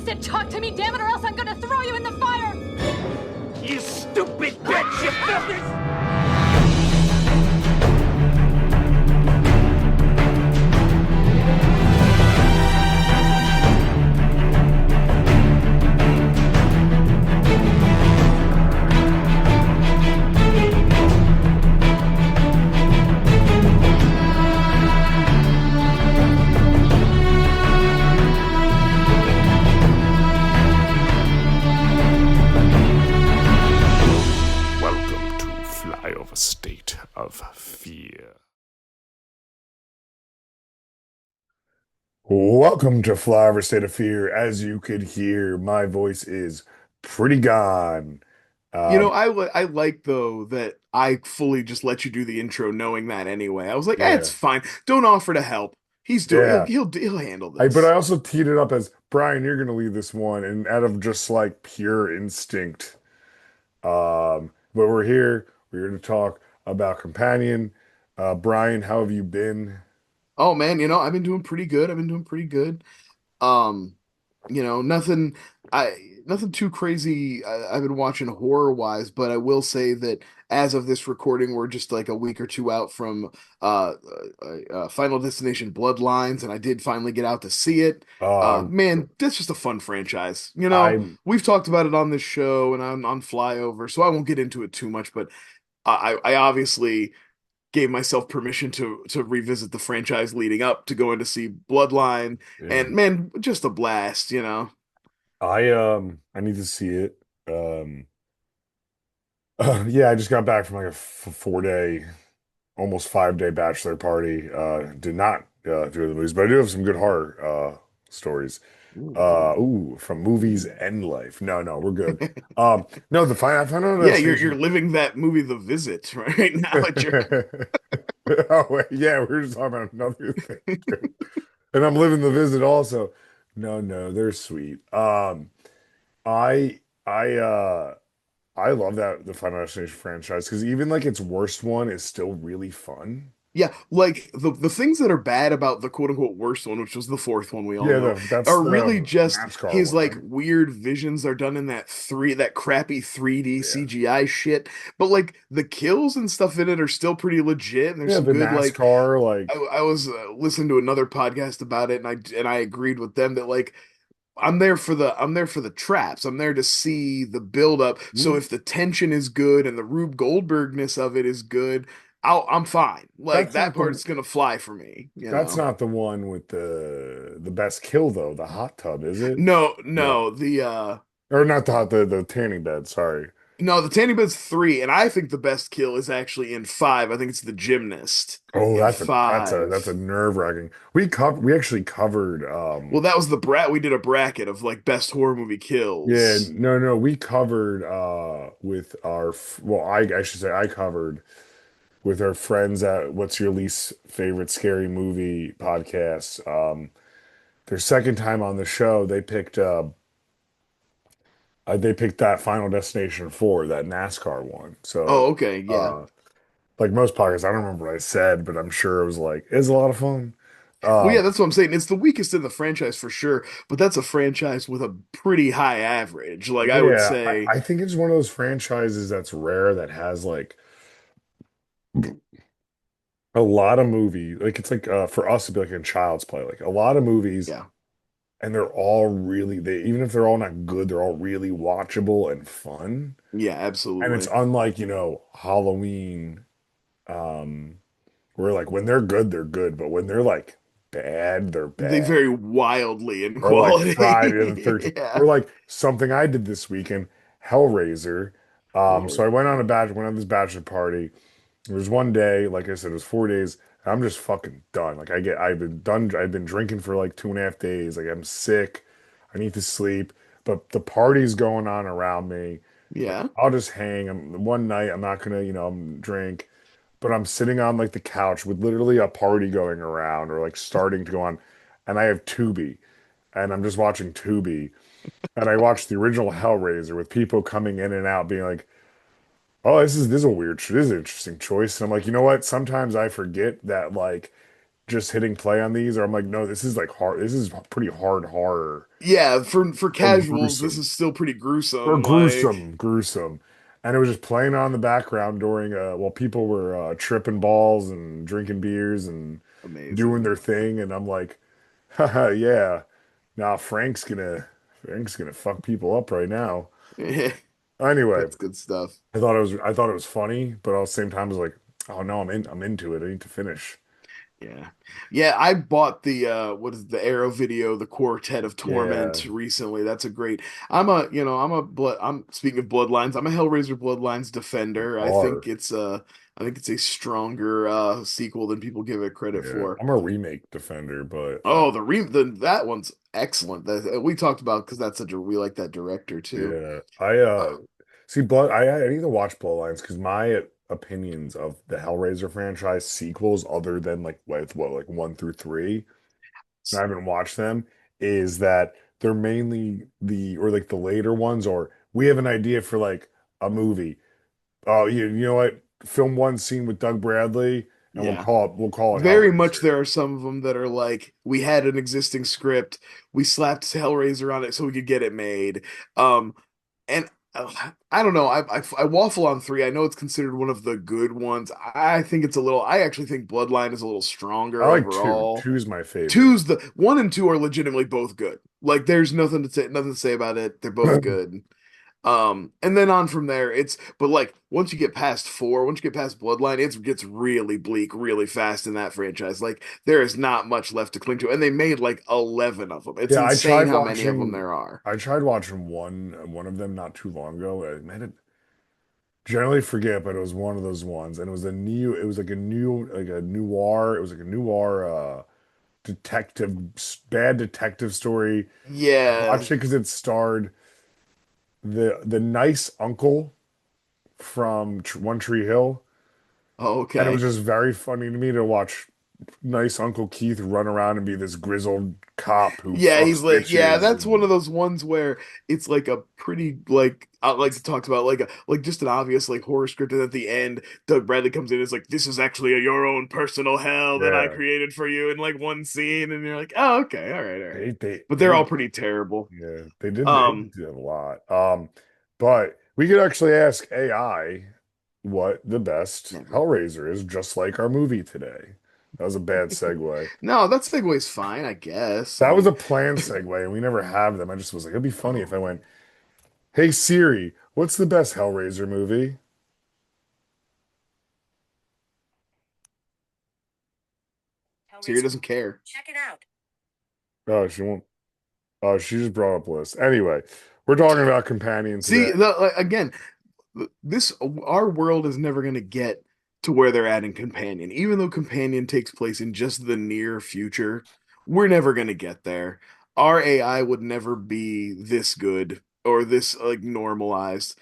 said talk to me, damn it, or else I'm gonna throw you in the fire! You stupid bitch! You filthy... Flyover state of fear. Welcome to Flyover State of Fear. As you could hear, my voice is pretty gone. Um, I like though that I fully just let you do the intro, knowing that anyway. I was like, it's yeah, fine. Don't offer to help. He's doing. yeah. He'll handle But I this. also teed it up as Brian, you're going to lead this one, and out of just like pure instinct. But we're here. We're here to talk about Companion. Brian, how have you been? Oh man, I've been doing pretty good. I've been doing pretty good. Um, nothing. I Nothing too crazy. I've been watching horror wise, but I will say that as of this recording, we're just like a week or two out from Final Destination Bloodlines, and I did finally get out to see it. Uh, Man, that's just a fun franchise. I'm We've talked about it on this show and on Flyover, so I won't get into it too much. But I obviously gave myself permission to revisit the franchise leading up to going to see Bloodline, yeah. and man, just a blast. I need to see it. Um, yeah, I just got back from like a 4 day, almost 5 day bachelor party. Did not do the movies, but I do have some good horror stories. From movies and life. No, we're good. No, I found out Yeah, that you're station. living that movie, The Visit, right now at your. Oh wait, yeah, we were just talking about another thing too. And I'm living the visit also. No, they're sweet. I I I love that the Final Destination franchise because even like its worst one is still really fun. Yeah, like the things that are bad about the quote unquote worst one, which was the fourth one we all Yeah, know, that's are really the just NASCAR his one, like right? weird visions are done in that crappy 3D Yeah. CGI shit. But like the kills and stuff in it are still pretty legit, and there's Yeah, some the good like NASCAR, like, I was listening to another podcast about it, and I agreed with them that like I'm there for the traps. I'm there to see the build up. So mm, if the tension is good and the Rube Goldbergness of it is good, I'm fine. Like that's that not part's gonna fly for me, you that's know. not the one with the best kill though, the hot tub, is it? No, No. no, Or not the tanning bed, sorry. the tanning bed's three, and I think the best kill is actually in five. I think it's the gymnast Oh, in that's a five. nerve-wracking. We actually covered Well, that was the brat. We did a bracket of like best horror movie yeah, kills. no, we covered with well, I should say I covered with our friends at What's Your Least Favorite Scary Movie podcast. Their second time on the show, they picked that Final Destination 4, that NASCAR one. So Oh, okay, yeah. like most podcasts, I don't remember what I said, but I'm sure it was like it's a lot of fun. Well, Um, yeah, that's what I'm saying. It's the weakest in the franchise for sure, but that's a franchise with a pretty high average. Like I would yeah, say, I think it's one of those franchises that's rare that has like a lot of movie. Like it's like for us to be like in Child's Play, like a lot of movies, yeah, and they're all really they even if they're all not good, they're all really watchable and fun. yeah, And it's absolutely. unlike, Halloween, where like when they're good, they're good, but when they're like bad, they're They bad. vary wildly in Or like Friday the quality. 13th, Yeah. or like something I did this weekend, Hellraiser. So Oh, I went on this bachelor party. There was one day, like I said, it was 4 days. And I'm just fucking done. I've been done. I've been drinking for like 2.5 days. Like I'm sick. I need to sleep. But the party's going on around me. Like yeah. I'll just hang. One night I'm not gonna, drink. But I'm sitting on like the couch with literally a party going around or like starting to go on, and I have Tubi, and I'm just watching Tubi, and I watched the original Hellraiser with people coming in and out, being like, "Oh, this is a weird, this is an interesting choice." And I'm like, you know what? Sometimes I forget that like just hitting play on these, or I'm like, no, this is like hard. This is pretty hard horror Yeah, for or casuals, this gruesome is still pretty or gruesome. Like, gruesome. And it was just playing on the background during while people were tripping balls and drinking beers and doing amazing. their thing. And I'm like, haha, yeah. Now Frank's gonna fuck people up right now. Anyway, That's good stuff. I thought it was funny, but at the same time I was like, oh no, I'm into it. I need to finish. Yeah. Yeah, I bought the what is it, the Arrow video, the Quartet of Yeah, Torment recently. That's a great. I'm speaking of Bloodlines, I'm a Hellraiser Bloodlines defender. are. I think it's a stronger sequel than people give it credit Yeah, for. I'm a remake defender, but Oh, that one's excellent. That we talked about because that's such a we like that director too. yeah, I Uh, see blood. I need to watch Bloodlines because my opinions of the Hellraiser franchise sequels, other than like with what like one through three, and I haven't watched them, is that they're mainly the or like the later ones, or we have an idea for like a movie. Oh, you know what? Film one scene with Doug Bradley, and yeah. we'll call it Very much Hellraiser. there are some of them that are like we had an existing script, we slapped Hellraiser on it so we could get it made. Um and I don't know, I waffle on three. I know it's considered one of the good ones. I think it's a little I actually think Bloodline is a little I stronger like two. overall. Two's my favorite. Two's the one and two are legitimately both good. Like there's nothing to say about it. They're both good. And then on from there, but like once you get past four, once you get past Bloodline, it gets really bleak really fast in that franchise. Like there is not much left to cling to, and they made like 11 of them. It's Yeah, insane how many of them there are. I tried watching one of them not too long ago. I made it generally forget, but it was one of those ones, and it was like a noir. It was like a noir detective, bad detective story. I Yeah. watched it because it starred the nice uncle from One Tree Hill, and it was Okay. just very funny to me to watch nice Uncle Keith run around and be this grizzled cop who Yeah, he's fucks like, yeah, bitches that's one and of those ones where it's like a pretty like it talks about like just an obvious like horror script, and at the end, Doug Bradley comes in and is like, this is actually your own personal hell that I yeah. created for you in like one scene, and you're like, oh, okay, all right. But they're all They pretty terrible. yeah, they did Um, do that a lot. But we could actually ask AI what the best Never. Hellraiser is, just like our movie today. That was a bad segue. No, that segue's fine, I guess. I That was mean, a planned segue, and we never have them. I just was like, it'd be funny if I oh, went, "Hey Siri, what's the best Hellraiser movie?" Siri doesn't care. Oh, she won't. Oh, she just brought up lists. Anyway, we're talking about Companion today. See, again, this our world is never going to get to where they're at in Companion. Even though Companion takes place in just the near future, we're never going to get there. Our AI would never be this good or this like normalized.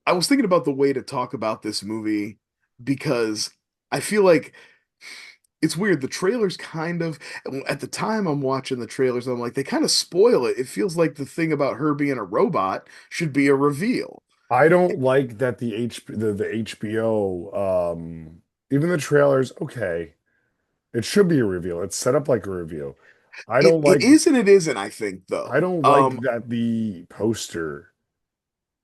I was thinking about the way to talk about this movie because I feel like it's weird. The trailers kind of, at the time I'm watching the trailers, I'm like, they kind of spoil it. It feels like the thing about her being a robot should be a reveal. I don't like that the HBO even the trailers, okay. It should be a reveal. It's set up like a reveal. I don't It like is and it isn't, I think, I though. don't like that the poster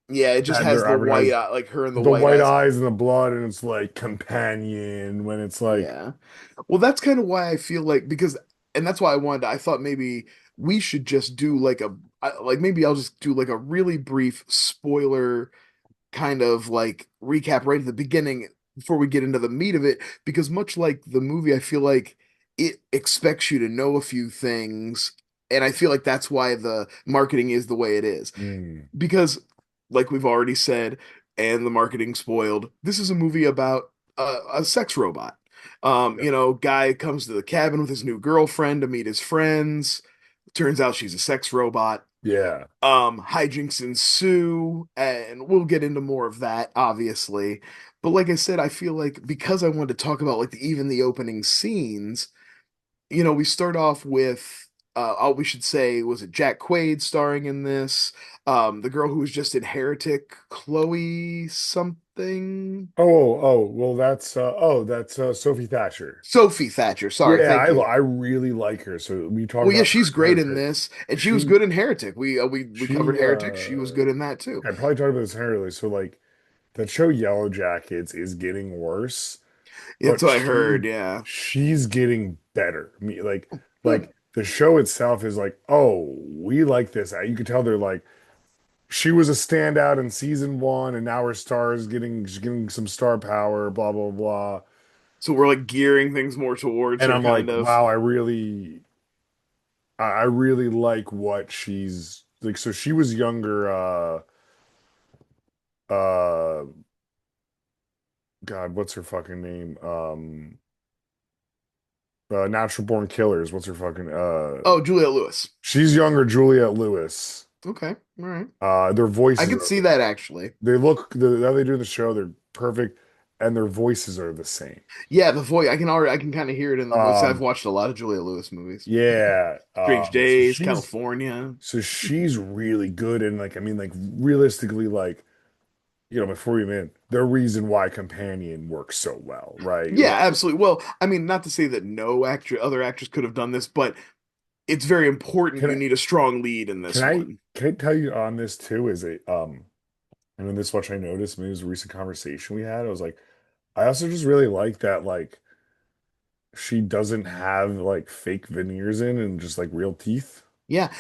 Yeah, it just had has their the white advertised eye, like her and the the white white eyes. eyes and the blood, and it's like companion when it's like Yeah. Well, that's kind of why I feel like because, and that's why I thought maybe we should just do like maybe I'll just do like a really brief spoiler kind of like recap right at the beginning before we get into the meat of it, because much like the movie, I feel like it expects you to know a few things, and I feel like that's why the marketing is the way it is. mm, Because, like we've already said, and the marketing spoiled, this is a movie about a sex robot. Guy comes to the cabin with his new girlfriend to meet his friends. Turns out she's a sex robot. yeah. Hijinks ensue, and we'll get into more of that, obviously. But like I said, I feel like because I wanted to talk about like even the opening scenes, we start off with we should say, was it Jack Quaid starring in this? The girl who was just in Heretic, Chloe something. Well, that's Sophie Thatcher. Sophie Thatcher. Sorry, Yeah, thank you. I really like her. So we talked Well, yeah, about she's her in great in Heretic. this, and she was She good in Heretic. We covered she Heretic. She was good in that too. I probably talked about this earlier. So like that show Yellow Jackets is getting worse, That's but what I heard. Yeah. she's getting better. Good. Like the show itself is like, oh, we like this. You could tell they're like she was a standout in season one, and now her star is she's getting some star power, blah blah blah. So we're like gearing things more towards And her, I'm kind like, of. wow, I really like what she's like. So she was younger. Uh, God, what's her fucking name? Natural Born Killers. What's her fucking? Oh, Juliette Lewis. She's younger, Juliette Lewis. Okay, all right. Their I voices could are. see that actually. They look how they do in the show. They're perfect, and their voices are the same. Yeah, the voice. I can kind of hear it in the voice. I've Um, watched a lot of Julia Lewis movies. yeah. Strange Days, California. So she's really good, and like I mean, like realistically, like before we even the reason why Companion works so well, right? Yeah, Like, absolutely. Well, I mean, not to say that no other actress could have done this, but it's very important. can You I need a strong lead in this one. can I tell you on this too? And then this much I noticed. Maybe it was a recent conversation we had. I was like, I also just really like that like she doesn't have like fake veneers in and just like real teeth. Yeah,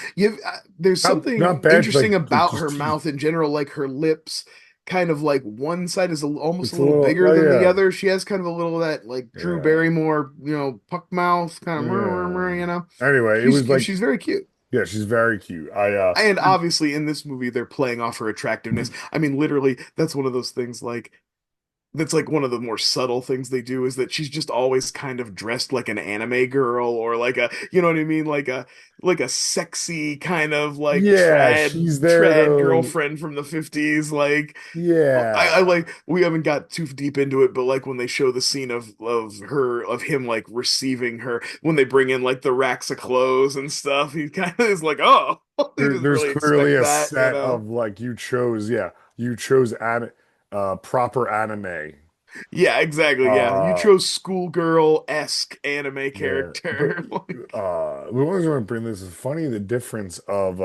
there's Not something bad, interesting like about just her teeth. mouth in general, like her lips, kind of like one side is almost a It's a little little, bigger oh than the yeah, other. She has kind of a little of that like Drew yeah, Barrymore, puck mouth, kind of, yeah. you know. Anyway, it was like, She's very cute. yeah, she's very cute. And obviously in this movie they're playing off her attractiveness. I mean, literally, that's one of those things like that's like one of the more subtle things they do is that she's just always kind of dressed like an anime girl or like a, you know what I mean, like a sexy kind of like Yeah, she's there trad to, girlfriend from the 50s. Like I yeah. like we haven't got too deep into it, but like when they show the scene of him like receiving her when they bring in like the racks of clothes and stuff, he kind of is like, oh, he didn't There's really clearly expect a that, you set know. of like you chose proper anime. Yeah, exactly. Yeah, you Uh, chose schoolgirl-esque anime yeah, but character. Like, the one reason I bring this is funny the difference of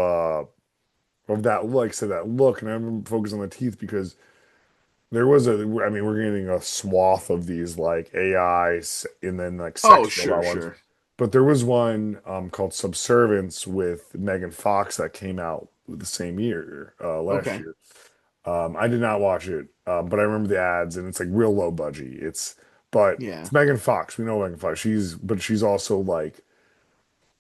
that look, so that look, and I'm focused on the teeth because there was I mean, we're getting a swath of these like AIs and then like oh, sex sure, robot ones. sure. But there was one called Subservience with Megan Fox that came out the same year, last Okay. year. I did not watch it, but I remember the ads and it's like real low budget. But Yeah, it's Megan Fox. We know Megan Fox. She's also like,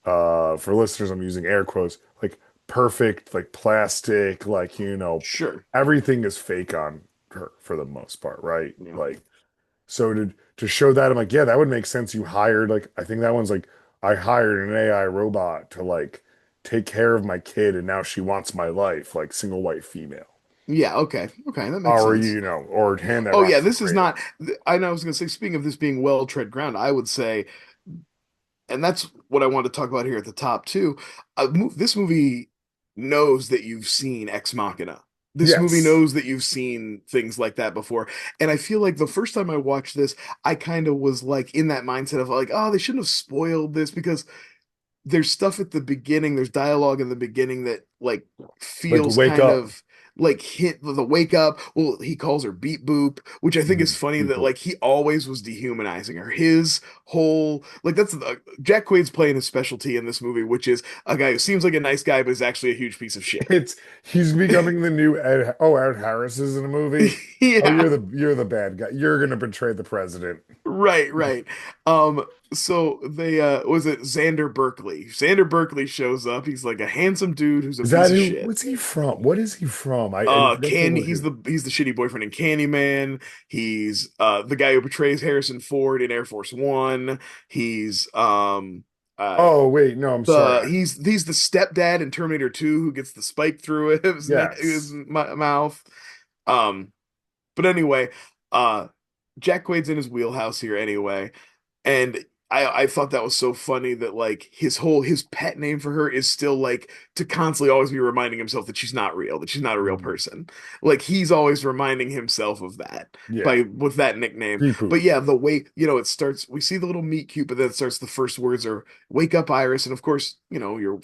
for listeners, I'm using air quotes, like perfect, like plastic, like, sure. everything is fake on her for the most part, right? Yeah. Like, so to show that, I'm like, yeah, that would make sense. You hired like I think that one's like I hired an AI robot to like take care of my kid, and now she wants my life, like single white female, Yeah, okay. Okay, that makes or sense. or hand that Oh off yeah, for this is free. not I know I was gonna say, speaking of this being well tread ground, I would say, and that's what I want to talk about here at the top too. This movie knows that you've seen Ex Machina. This movie Yes, knows that you've seen things like that before. And I feel like the first time I watched this, I kind of was like in that mindset of like, oh, they shouldn't have spoiled this because there's stuff at the beginning, there's dialogue in the beginning that like like feels wake kind up. of like hit the wake up. Well, he calls her beep boop, which I think is funny that People. like he always was dehumanizing her. His whole like that's Jack Quaid's playing his specialty in this movie, which is a guy who seems like a nice guy but is actually a huge piece of shit. He's becoming the new Ed. Oh, Ed Harris is in a movie. Oh, Yeah. you're the bad guy. You're gonna betray the president. Right, right. So they was it Xander Berkeley? Xander Berkeley shows up. He's like a handsome dude who's a Is that piece of who? shit. What's he from? What is he from? I forget to Candy, look at. he's the shitty boyfriend in Candyman. He's the guy who betrays Harrison Ford in Air Force One. He's uh Oh wait, no, I'm sorry. he's the stepdad in Terminator 2 who gets the spike through his Yes. mouth. Um but anyway, Jack Quaid's in his wheelhouse here anyway. And I thought that was so funny that like his pet name for her is still like to constantly always be reminding himself that she's not real, that she's not a real Mhm. person. Like he's always reminding himself of that Yeah. by with that nickname. Pee poop. But yeah, the way, it starts, we see the little meet cute, but then it starts, the first words are "Wake up, Iris," and of course, you're,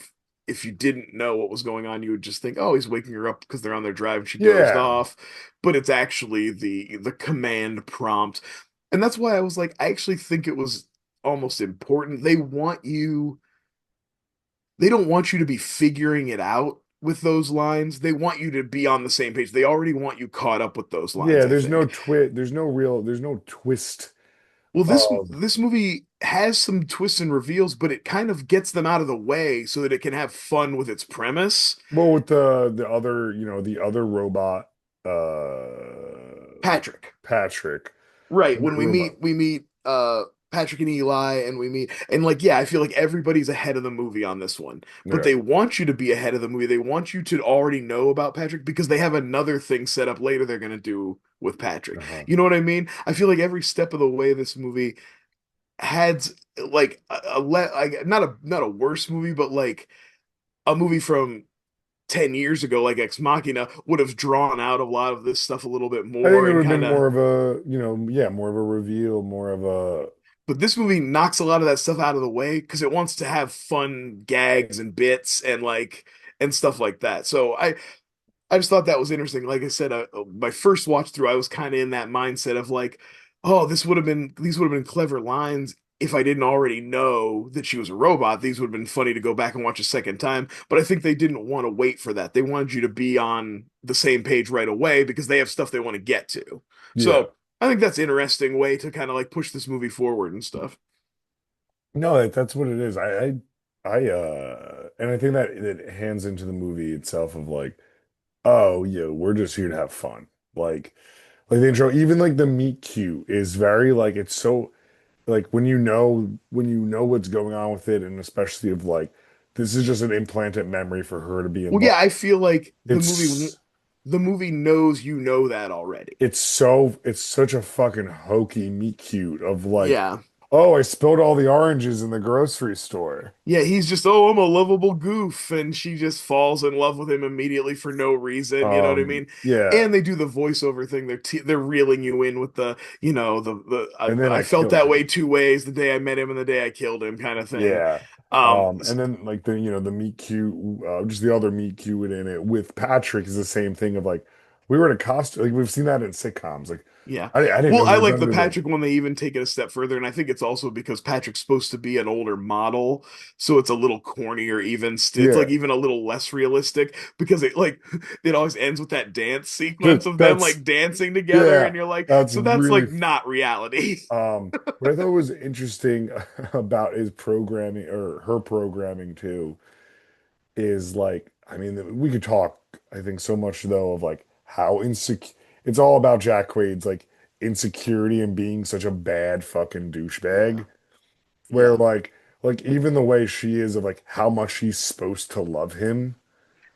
if you didn't know what was going on, you would just think, oh, he's waking her up because they're on their drive and she dozed Yeah. off. But it's actually the command prompt. And that's why I was like, I actually think it was almost important. They don't want you to be figuring it out with those lines. They want you to be on the same page. They already want you caught up with those lines, Yeah, I think. there's no twist Well, this of this movie has some twists and reveals, but it kind of gets them out of the way so that it can have fun with its premise. well with the other, the other robot, Patrick. Patrick, Right. the new When robot. we meet Patrick and Eli, and we meet, and like, yeah, I feel like everybody's ahead of the movie on this one. But Yeah. they want you to be ahead of the movie. They want you to already know about Patrick because they have another thing set up later they're gonna do with Patrick. Uh-huh. You know what I mean? I feel like every step of the way this movie had like not a worse movie, but like a movie from 10 years ago, like Ex Machina, would have drawn out a lot of this stuff a little bit I think more it would and have kind been of. more of a, yeah, more of a reveal, more of a, But this movie knocks a lot of that stuff out of the way because it wants to have fun gags and bits and like and stuff like that. So I just thought that was interesting. Like I said, my first watch through, I was kind of in that mindset of like, oh, these would have been clever lines if I didn't already know that she was a robot. These would have been funny to go back and watch a second time. But I think they didn't want to wait for that. They wanted you to be on the same page right away because they have stuff they want to get to. yeah. So I think that's an interesting way to kind of like push this movie forward and stuff. No, that's what it is. And I think that it hands into the movie itself of like, oh, yeah, we're just here to have fun. Like the intro, even like the meet cute is very like it's so like when you know what's going on with it, and especially of like this is just an implanted memory for her to be Well, yeah, involved. I feel like It's the movie knows you know that already. it's such a fucking hokey meet cute of like, Yeah. oh, I spilled all the oranges in the grocery store. Yeah, he's just, oh, I'm a lovable goof, and she just falls in love with him immediately for no reason. You know what I mean? Yeah, And they do the voiceover thing. They're reeling you in with the, and then I I felt killed that him. way two ways: the day I met him and the day I killed him, kind of thing. Yeah. Um, And then like the meet cute, just the other meet cute in it with Patrick is the same thing of like we were in a costume. Like we've seen that in sitcoms. Like Yeah. I didn't know Well, he I was like the under the. Patrick one. They even take it a step further, and I think it's also because Patrick's supposed to be an older model, so it's a little cornier, it's like Yeah, even a little less realistic because it like it always ends with that dance sequence of them that's like dancing together, yeah, and you're like, that's so that's really. like not reality. What I thought was interesting about his programming or her programming too is like, I mean, we could talk, I think, so much though of like how insecure it's all about Jack Quaid's like insecurity and being such a bad fucking Yeah. douchebag. Where Yeah. like even the way she is of like how much she's supposed to love him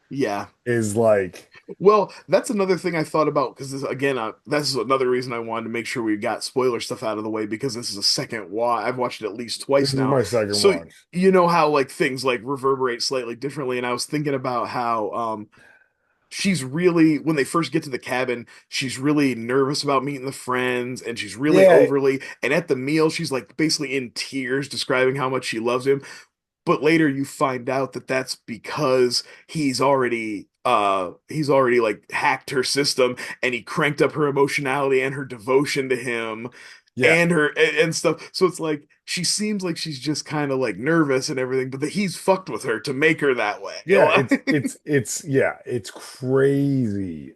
Yeah. is like, Well, that's another thing I thought about because again, that's another reason I wanted to make sure we got spoiler stuff out of the way because this is a second watch. I've watched it at least this twice is now. my second So watch. you know how like things like reverberate slightly differently, and I was thinking about how she's really, when they first get to the cabin, she's really nervous about meeting the friends, and she's really Yeah, overly, and at the meal she's like basically in tears describing how much she loves him. But later you find out that that's because he's already like hacked her system, and he cranked up her emotionality and her devotion to him yeah, and her and stuff. So it's like she seems like she's just kind of like nervous and everything, but that he's fucked with her to make her that way. yeah, it's crazy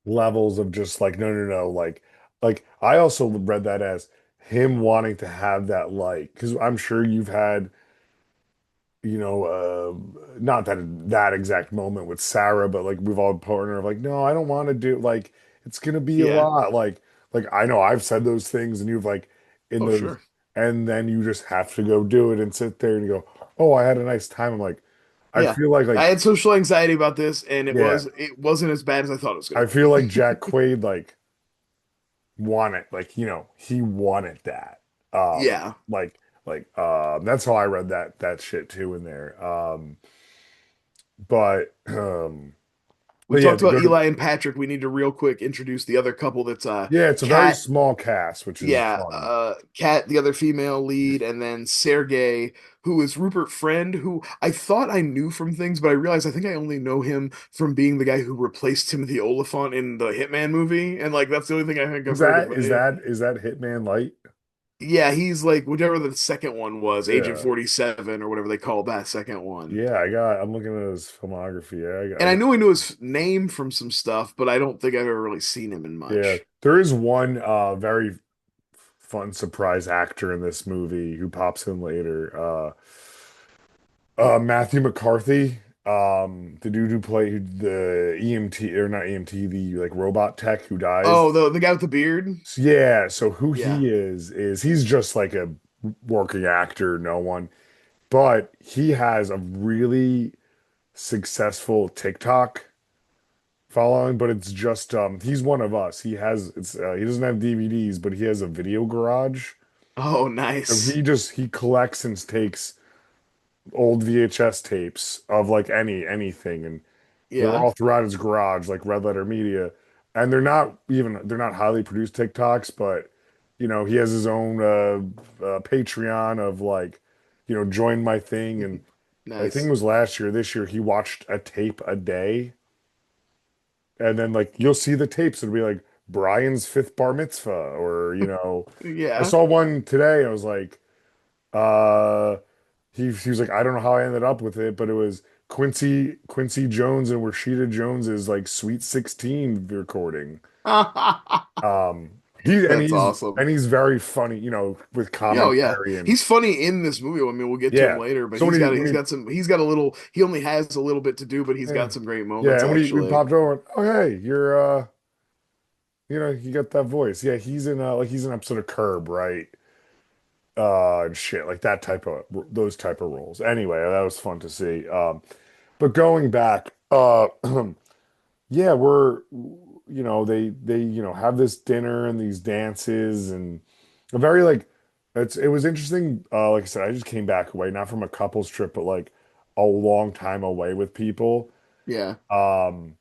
levels of just like no like I also read that as him wanting to have that like because I'm sure you've had not that exact moment with Sarah, but like we've all partner of like, no, I don't want to do like it's gonna be a Yeah. lot. Like I know I've said those things and you've like in Oh, those sure. and then you just have to go do it and sit there and you go, oh, I had a nice time. I'm like, I Yeah. feel I like had social anxiety about this, and yeah, it wasn't as bad as I thought it was gonna I be. feel like Jack Quaid like wanted like he wanted that. Yeah. Like that's how I read that shit too in there. But We yeah, talked to about go to Eli and Patrick. We need to real quick introduce the other couple that's yeah, it's a very Kat. small cast, which is Yeah, fun. Kat, the other female lead, and then Sergey, who is Rupert Friend, who I thought I knew from things, but I realized I think I only know him from being the guy who replaced Timothy Olyphant in the Hitman movie, and like that's the only thing I think I've Is heard of. that is that is that Hitman Light? Yeah, he's like whichever the second one was, Agent Yeah. 47 or whatever they called that second one. Yeah, I'm looking at his filmography. Yeah, And I knew I knew his name from some stuff, but I don't think I've ever really seen him in yeah. much. There is one very fun surprise actor in this movie who pops in later. Matthew McCarthy, the dude who played the EMT or not EMT, the like robot tech who dies. Oh, the guy with the beard? So, yeah, so who Yeah. he is he's just like a working actor, no one, but he has a really successful TikTok following, but it's just he's one of us. He doesn't have DVDs, but he has a video garage. Oh, So nice. he collects and takes old VHS tapes of like anything, and they're Yeah. all throughout his garage, like Red Letter Media, and they're not highly produced TikToks, but he has his own Patreon of like join my thing, and I think it Nice. was last year, this year he watched a tape a day, and then like you'll see the tapes, it'll be like Brian's fifth bar mitzvah, or I Yeah. saw one today. I was like, uh, he was like, I don't know how I ended up with it, but it was Quincy Jones and Rashida Jones's like Sweet 16 recording. Um, he and That's he's awesome. and he's very funny, with Yeah, oh yeah. commentary and He's funny in this movie. I mean, we'll get to him yeah. later, but So when he's he got some he's got a little he only has a little bit to do, but he's yeah got some great yeah, moments and when he we actually. popped over, oh hey, you're you got that voice. Yeah, he's an episode of Curb, right? And shit like that type of those type of roles. Anyway, that was fun to see. But going back, yeah, they have this dinner and these dances and a very like it was interesting. Like I said, I just came back away not from a couples trip, but like a long time away with people. Yeah. Um,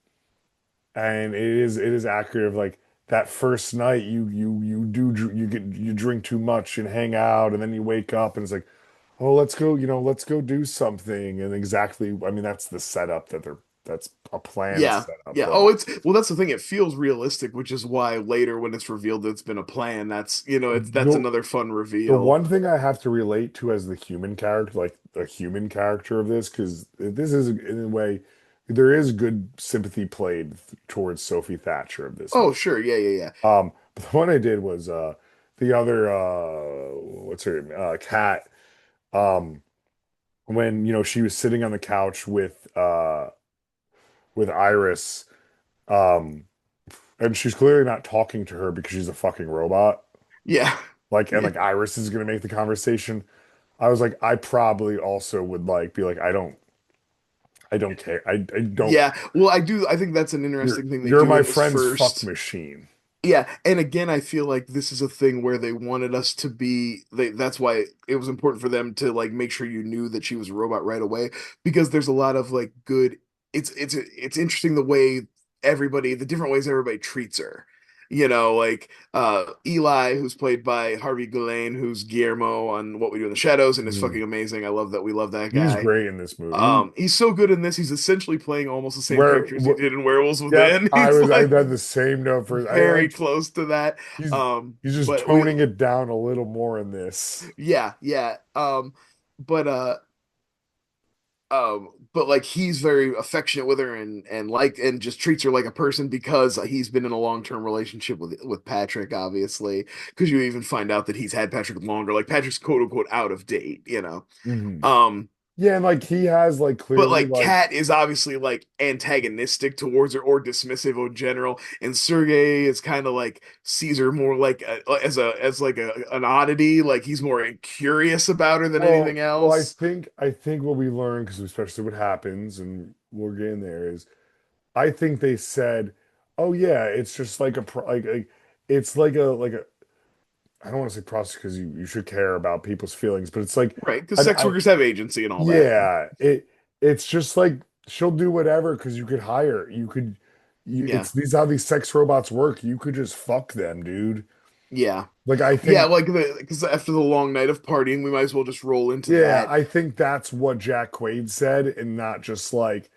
and it is accurate of like that first night you drink too much and hang out and then you wake up and it's like, oh, let's go do something. And exactly, I mean, that's the setup that's a planned Yeah. setup, Yeah. but Oh, it's well, that's the thing. It feels realistic, which is why later when it's revealed that it's been a plan, that's the another fun the reveal. one thing I have to relate to as the human character, like the human character of this, because this is in a way there is good sympathy played towards Sophie Thatcher of this Oh, movie. sure. Yeah, yeah, yeah. But the one I did was the other what's her name? Kat. Um, when she was sitting on the couch with Iris, um, and she's clearly not talking to her because she's a fucking robot. Yeah. Like, and Yeah. like Iris is gonna make the conversation. I was like, I probably also would like be like, I don't care. I don't. Yeah. Well, I think that's an You're interesting thing they you're do my in this friend's fuck first. machine. Yeah, and again, I feel like this is a thing where they wanted us to be that's why it was important for them to like make sure you knew that she was a robot right away because there's a lot of like good it's interesting the different ways everybody treats her. Like Eli, who's played by Harvey Guillén, who's Guillermo on What We Do in the Shadows, and is Mm. fucking amazing. I love that we love that He's guy. great in this movie. He's so good in this. He's essentially playing almost the same Where, character as he did in Werewolves yep, Within. He's I like had the same note for very close to that. he's he's just But we, toning it down a little more in this. yeah, yeah. But but like he's very affectionate with her and just treats her like a person because he's been in a long-term relationship with Patrick, obviously. Because you even find out that he's had Patrick longer. Like Patrick's quote unquote out of date. Mhm. Um, Yeah, and like he has like But clearly like like Kat is obviously like antagonistic towards her or dismissive in general, and Sergey is kind of like sees her more like as like an oddity, like he's more curious about her than anything well, else. I think what we learned, because especially what happens, and we're getting there, is I think they said, oh yeah, it's just like it's like a I don't want to say prostitute because you should care about people's feelings, but it's like Right, because sex I workers have agency and all that. yeah, it's just like she'll do whatever because you could hire. Yeah. It's these how these sex robots work. You could just fuck them, dude. Yeah. Like I Yeah, think like because after the long night of partying, we might as well just roll into yeah, that. I think that's what Jack Quaid said, and not just like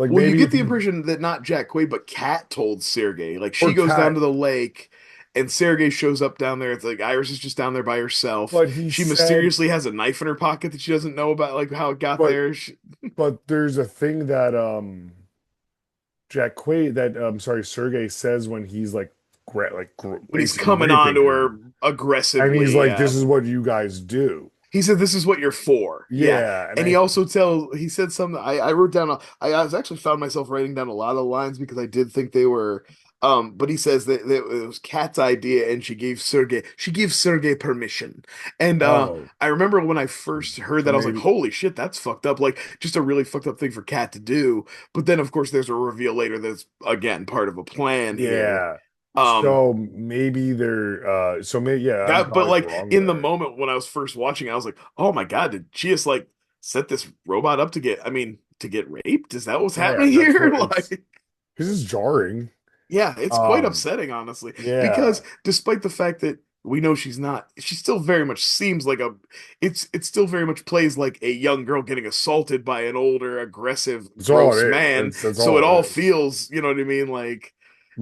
Well, you maybe get if the you impression that not Jack Quaid, but Kat told Sergey. Like she or goes down Cat, to the lake, and Sergey shows up down there. It's like Iris is just down there by herself. but he She said, mysteriously has a knife in her pocket that she doesn't know about, like how it got but there. there's a thing that Jack Quaid that sorry Sergey says when he's like When he's basically coming on raping to her him, and he's aggressively, like, "This is what you guys do." he said, "This is what you're for." Yeah, Yeah, and and he said something. I wrote down. I was actually found myself writing down a lot of lines because I did think they were. But he says that it was Kat's idea, and she gave Sergey permission. And oh, I remember when I first heard so that, I was like, maybe "Holy shit, that's fucked up!" Like just a really fucked up thing for Kat to do. But then, of course, there's a reveal later that's again part of a plan here. yeah. Um, So maybe they're so maybe yeah, I'm that, but probably like wrong in the there. moment when I was first watching, I was like, "Oh my God, did she just like set this robot up to get? I mean, to get raped? Is that what's Yeah, happening that's here?" what it's Like, this is jarring. yeah, it's quite Um, upsetting, honestly, yeah. because despite the fact that we know she's not, she still very much seems like a. It still very much plays like a young girl getting assaulted by an older, aggressive, That's all it gross is. man. That's So it all it all is. feels, you know what I mean? Like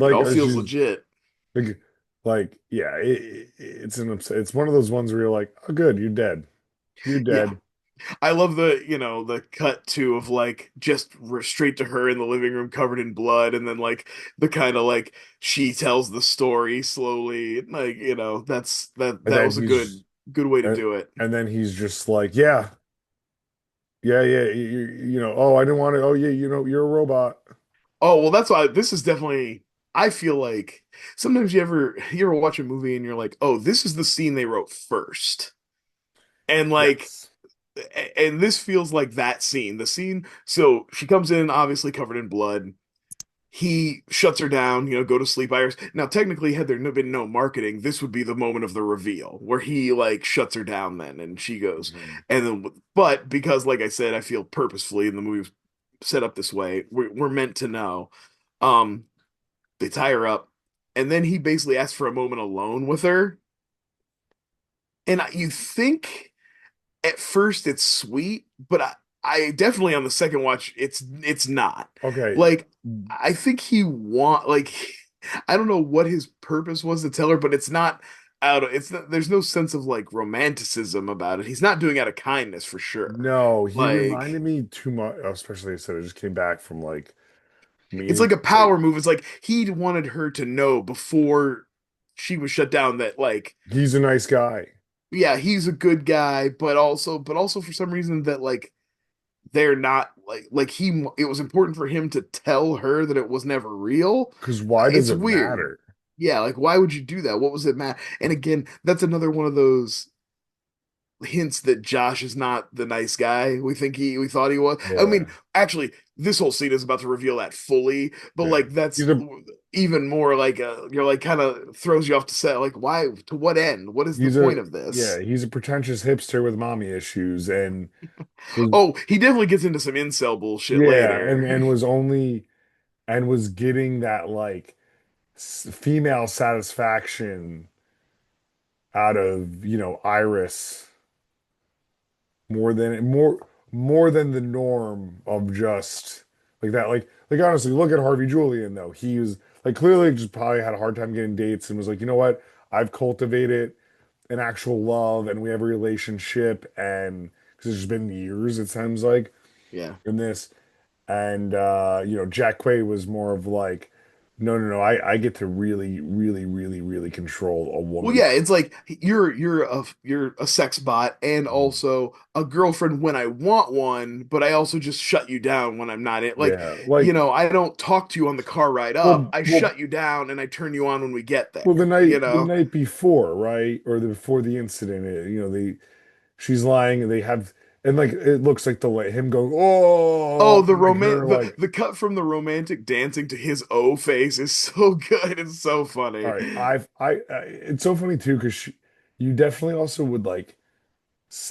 it Like all feels she's legit. like, yeah, it's one of those ones where you're like, oh, good, you're dead. You're Yeah. dead. I love the cut too of like just straight to her in the living room covered in blood, and then like the kind of like she tells the story slowly. Like, And that then was a good way to and, do it. and then he's just like, yeah, yeah, oh, I didn't want to. Oh, yeah, you're a robot. Oh, well, that's why this is definitely I feel like sometimes you ever watch a movie and you're like, "Oh, this is the scene they wrote first." And like Yes. and this feels like that scene. The scene, so she comes in obviously covered in blood. He shuts her down, go to sleep, Iris. Now, technically, had there been no marketing, this would be the moment of the reveal where he like shuts her down then and she goes. Mhm. And then, but because, like I said, I feel purposefully in the movie set up this way, we're meant to know. Um, they tie her up, and then he basically asks for a moment alone with her. And you think at first it's sweet, but I definitely on the second watch it's not. Okay. Like I think he want like I don't know what his purpose was to tell her, but it's not out of it's not, there's no sense of like romanticism about it. He's not doing it out of kindness for sure. No, he reminded Like me too much, especially I said I just came back from like it's meeting. like a It's like power move. It's like he wanted her to know before she was shut down that like he's a nice guy yeah, he's a good guy, but also for some reason that like they're not like he it was important for him to tell her that it was never real. because why does It's it weird. matter? Yeah, like why would you do that? What was it, Matt? And again, that's another one of those hints that Josh is not the nice guy we thought he was. I mean, Yeah, actually, this whole scene is about to reveal that fully, but yeah. like He's that's a even more like you're like kind of throws you off to set like why to what end? What is the he's point a of yeah, this? he's a pretentious hipster with mommy issues and was Oh, he definitely gets into some incel bullshit yeah, later. and was only and was getting that like female satisfaction out of, Iris more than the norm of just like that. Like honestly, look at Harvey Julian though. He was like clearly just probably had a hard time getting dates and was like, you know what? I've cultivated an actual love and we have a relationship and because it's been years, it seems like Yeah. in this. And Jack Quaid was more of like, no, I get to really, really, really, really control a Well, woman's yeah, it's like you're a sex bot and also a girlfriend when I want one, but I also just shut you down when I'm not in. Like, yeah, like I don't talk to you on the car ride up. well I well shut you down and I turn you on when we get well there, you the know? night before, right? Or before the incident, she's lying and they have and like it looks like him going, oh, Oh, the and like roman her like the cut from the romantic dancing to his O face is so good. It's so all funny. right, it's so funny too because you definitely also would like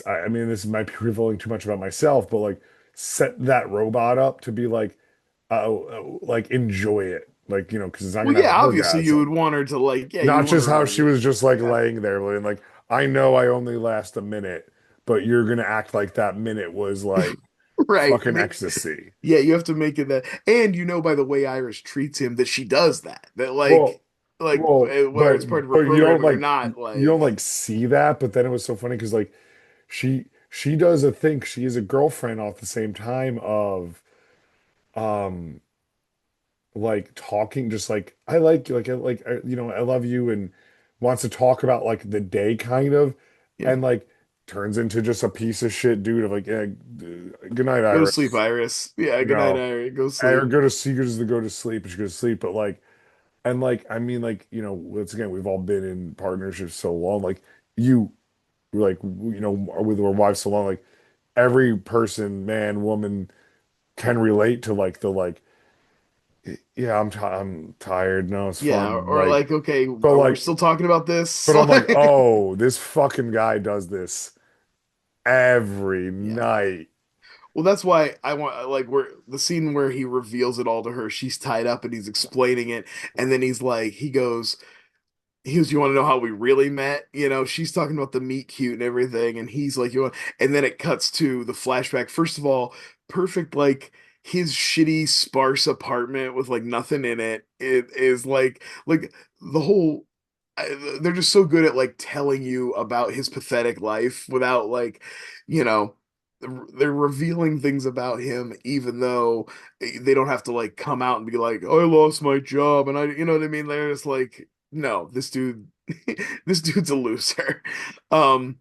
I mean, this might be revealing too much about myself, but like set that robot up to be like enjoy it, like because it's not Well, gonna have yeah, an obviously you would orgasm. want her to like, yeah, you Not want just her how to she was just like yeah. laying there, and like I know I only last a minute, but you're gonna act like that minute was like Right. fucking ecstasy. Yeah, you have to make it that, and by the way Iris treats him that she does that. That Well, whether it's part of her but programming or not, you don't like like see that. But then it was so funny because like she does a thing. She is a girlfriend all at the same time of um like talking just like I like you I love you and wants to talk about like the day kind of yeah, and like turns into just a piece of shit dude of like yeah, good night go to sleep, Iris, Iris. Yeah, you good night, know, Iris. Go or sleep. go to see goes to go to sleep and she goes to sleep but like and like I mean like once again we've all been in partnerships so long like you like are with our wives so long like every person man woman can relate to like the like yeah I'm tired no it's Yeah, fine or like like, okay, but we're like still talking about this. but I'm like oh this fucking guy does this every Yeah. night. Well, that's why I want like where the scene where he reveals it all to her. She's tied up and he's explaining it, and then he goes, you want to know how we really met? She's talking about the meet cute and everything, and he's like, and then it cuts to the flashback. First of all, perfect, like his shitty, sparse apartment with like nothing in it. It is like the whole. They're just so good at like telling you about his pathetic life without like, you know, they're revealing things about him, even though they don't have to like come out and be like, I lost my job, and you know what I mean? They're just like, no, this dude, this dude's a loser. Um,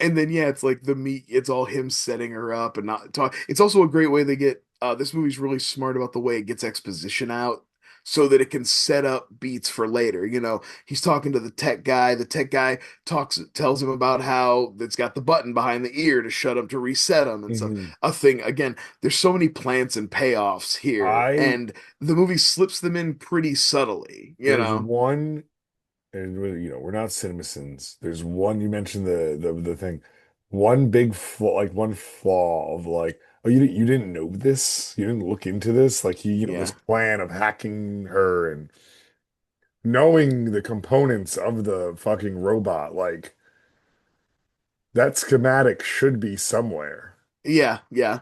and then yeah, it's like it's all him setting her up and not talk. It's also a great way they get this movie's really smart about the way it gets exposition out so that it can set up beats for later. He's talking to the tech guy tells him about how it's got the button behind the ear to shut him to reset him and stuff. Mhm. A thing again, there's so many plants and payoffs here, I and the movie slips them in pretty subtly, there's one and we're not CinemaSins. There's one you mentioned the thing. One big flaw like one flaw of like oh you didn't know this? You didn't look into this? Like this Yeah. plan of hacking her and knowing the components of the fucking robot like that schematic should be somewhere. Yeah, yeah.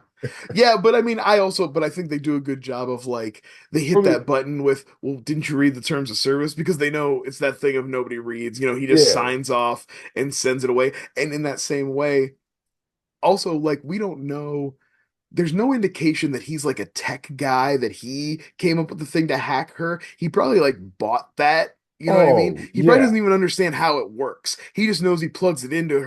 Yeah, but I mean, but I think they do a good job of like, they hit Well, that button with, well, didn't you read the terms of service? Because they know it's that thing of nobody reads. He just yeah. signs off and sends it away. And in that same way, also, like, we don't know, there's no indication that he's like a tech guy, that he came up with the thing to hack her. He probably like bought that. You know what I mean? Oh, He probably doesn't yeah. even understand how it works. He just knows he plugs it into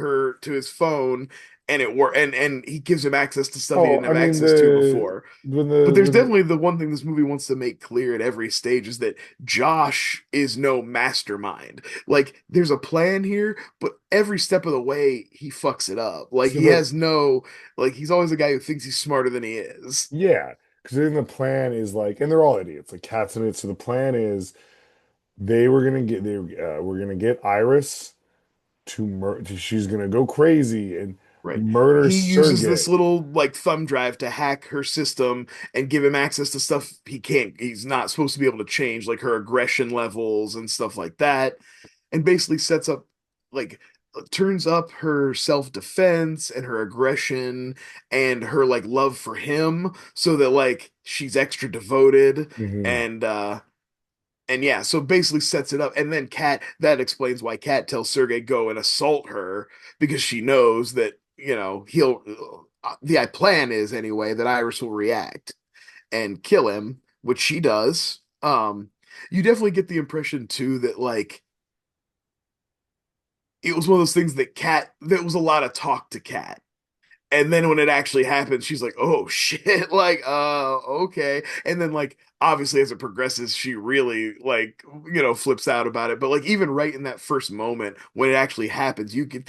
his phone and it work and he gives him access to stuff he Oh, didn't I have mean access to the before. when But the there's when definitely the one thing this movie wants to make clear at every stage is that Josh is no mastermind. Like there's a plan here, but every step of the way he fucks it up. Like so he the has no like he's always a guy who thinks he's smarter than he is. yeah, because then the plan is like, and they're all idiots, like cats and it. So the plan is they were gonna get Iris to murder. She's gonna go crazy and Right. murder He uses this Sergey. little like thumb drive to hack her system and give him access to stuff he's not supposed to be able to change, like her aggression levels and stuff like that. And basically sets up like turns up her self-defense and her aggression and her like love for him so that like she's extra devoted Hmm. and yeah, so basically sets it up. And then that explains why Kat tells Sergey go and assault her because she knows that, the plan is anyway that Iris will react and kill him, which she does. You definitely get the impression too that like it was one of those things that was a lot of talk to Kat. And then when it actually happens, she's like, "Oh shit!" Like, okay. And then, like, obviously, as it progresses, she really like, flips out about it. But like, even right in that first moment when it actually happens, you get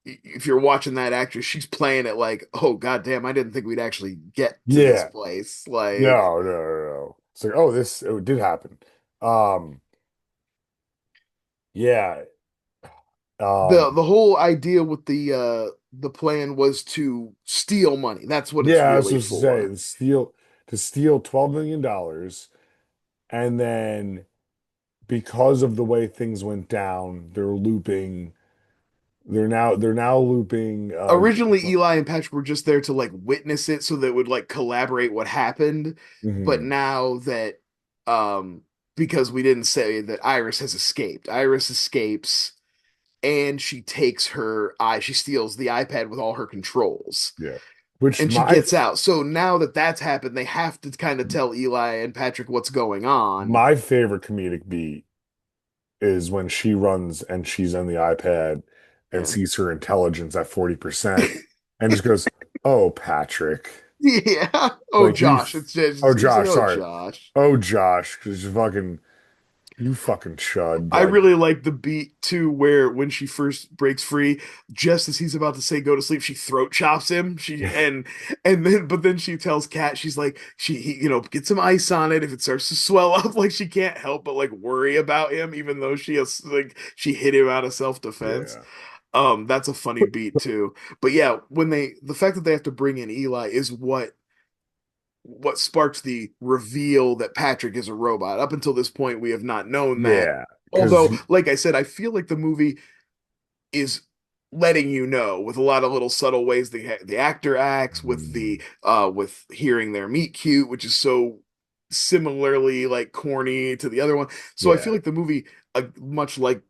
if you're watching that actress, she's playing it like, "Oh goddamn, I didn't think we'd actually get to this Yeah. place." Like, No. It's like, oh, this did happen. Um, yeah. The whole idea with the plan was to steal money. That's what it's Yeah, I was really supposed to say for. to steal $12 million, and then because of the way things went down, they're looping. They're now looping. Originally, Eli and Patrick were just there to like witness it so they would like collaborate what happened. But Mhm, now that um because we didn't say that Iris has escaped. Iris escapes and she takes she steals the iPad with all her controls. yeah. Which And she gets out. So now that that's happened, they have to kind of tell Eli and Patrick what's going on. my favorite comedic beat is when she runs and she's on the iPad and Yeah. sees her intelligence at 40% and just goes, "Oh, Patrick." Yeah. Oh, Like Josh. oh He's like, Josh, oh, sorry. Josh. Oh Josh, because you fucking chud. I Like, really like the beat too, where when she first breaks free, just as he's about to say go to sleep, she throat chops him. But then she tells Kat, she's like, get some ice on it. If it starts to swell up, like she can't help but like worry about him, even though she hit him out of self-defense. yeah. That's a funny beat too. But yeah, the fact that they have to bring in Eli is what sparks the reveal that Patrick is a robot. Up until this point, we have not known that. Yeah, because Although, like I said, I feel like the movie is letting you know with a lot of little subtle ways the actor acts with hearing their meet cute, which is so similarly like corny to the other one. So I feel yeah, like the movie, much like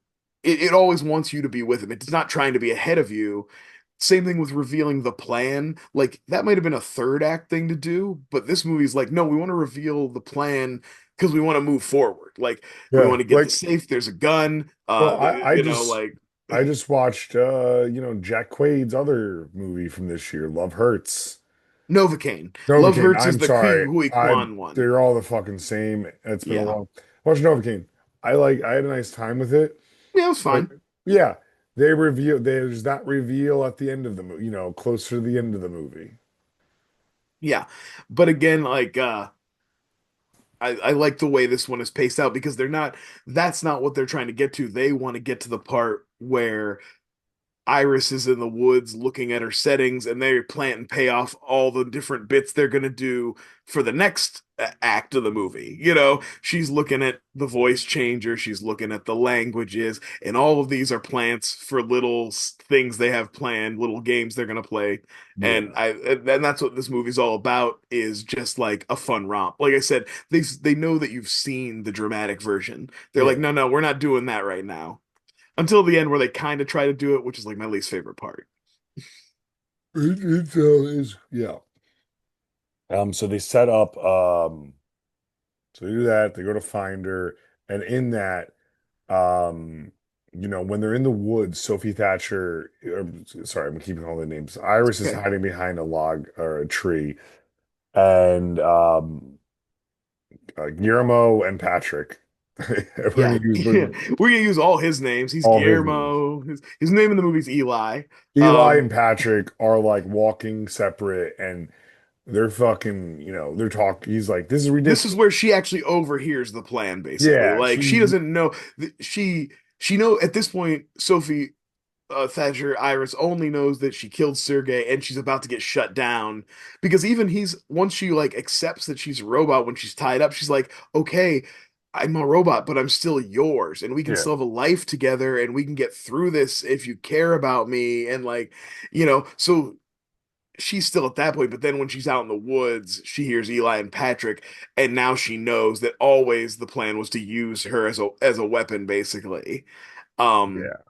it always wants you to be with him. It's not trying to be ahead of you. Same thing with revealing the plan. Like that might have been a third act thing to do, but this movie's like, no, we want to reveal the plan because we want to move forward. Like we yeah. want to get the Like, safe. There's a gun. well, Like I just watched Jack Quaid's other movie from this year, Love Hurts. Novocaine. Love Novocaine. Hurts is I'm the sorry. Hui Kwan one. They're all the fucking same. It's been a Yeah. long. Watch Novocaine. I had a nice time with it. Yeah, it was But fine. yeah, there's that reveal at the end of the movie, closer to the end of the movie. Yeah. But again, like I like the way this one is paced out because that's not what they're trying to get to. They want to get to the part where Iris is in the woods looking at her settings and they plan and pay off all the different bits they're going to do for the next act of the movie. She's looking at the voice changer, she's looking at the languages, and all of these are plants for little things they have planned, little games they're going to play. And Yeah. that's what this movie's all about is just like a fun romp. Like I said, they know that you've seen the dramatic version. They're like, Yeah. no, no, we're not doing that right now until the end where they kind of try to do it, which is like my least favorite part. It's yeah. So they set up so they do that, they go to find her, and in that, um, when they're in the woods, Sophie Thatcher, sorry, I'm keeping all the names. Iris is Okay. hiding behind a log or a tree, and Guillermo and Patrick. We're gonna Yeah. use Yeah. We're gonna use all his names. He's all his names. Guillermo. His name in the movie's Eli. Eli and Um, Patrick are like walking separate, and they're fucking, they're talking. He's like, "This is this is ridiculous." where she actually overhears the plan, basically. Yeah, Like she she's doesn't know she know at this point, Sophie Thatcher Iris only knows that she killed Sergey and she's about to get shut down because even he's once she like accepts that she's a robot when she's tied up, she's like, okay, I'm a robot, but I'm still yours, and we can yeah, still have a life together, and we can get through this if you care about me, and like, so she's still at that point, but then when she's out in the woods, she hears Eli and Patrick, and now she knows that always the plan was to use her as a weapon, basically. Um, yeah.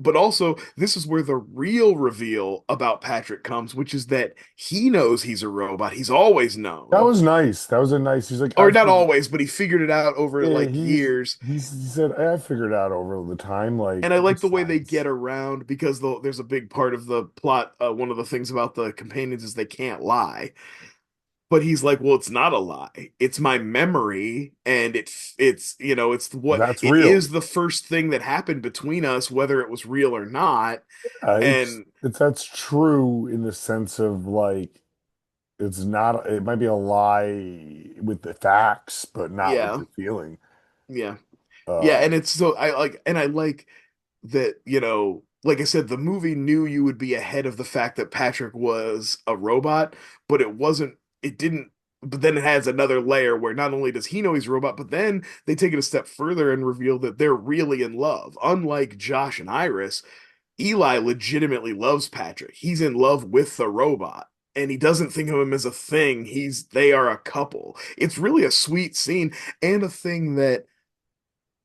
but also, this is where the real reveal about Patrick comes, which is that he knows he's a robot. He's always That known. was nice. That was a nice. He's like, Or not always, but he figured it out over yeah, like years. he said, I figured it out over the time. Like, And I like the it's way they nice. get around because there's a big part of the plot. One of the things about the companions is they can't lie. But he's like, well, it's not a lie. It's my memory, and That's it real. is the first thing that happened between us, whether it was real or not. And It's that's true in the sense of like it's not. It might be a lie with the facts, but not with yeah, the feeling. yeah, yeah. Uh, And it's so I like that, like I said, the movie knew you would be ahead of the fact that Patrick was a robot, but it didn't, but then it has another layer where not only does he know he's a robot, but then they take it a step further and reveal that they're really in love. Unlike Josh and Iris, Eli legitimately loves Patrick. He's in love with the robot. And he doesn't think of him as a thing. They are a couple. It's really a sweet scene and a thing that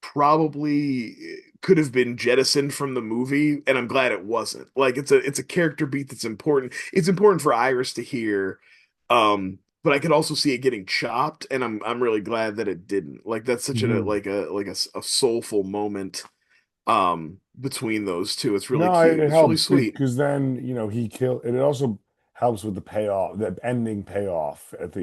probably could have been jettisoned from the movie, and I'm glad it wasn't. Like it's a character beat that's important. It's important for Iris to hear, but I could also see it getting chopped, and I'm really glad that it didn't. Like that's such Mhm. a soulful moment between those two. It's really No, cute. it It's really helps sweet. because then, he killed, and it also helps with the payoff, the ending payoff at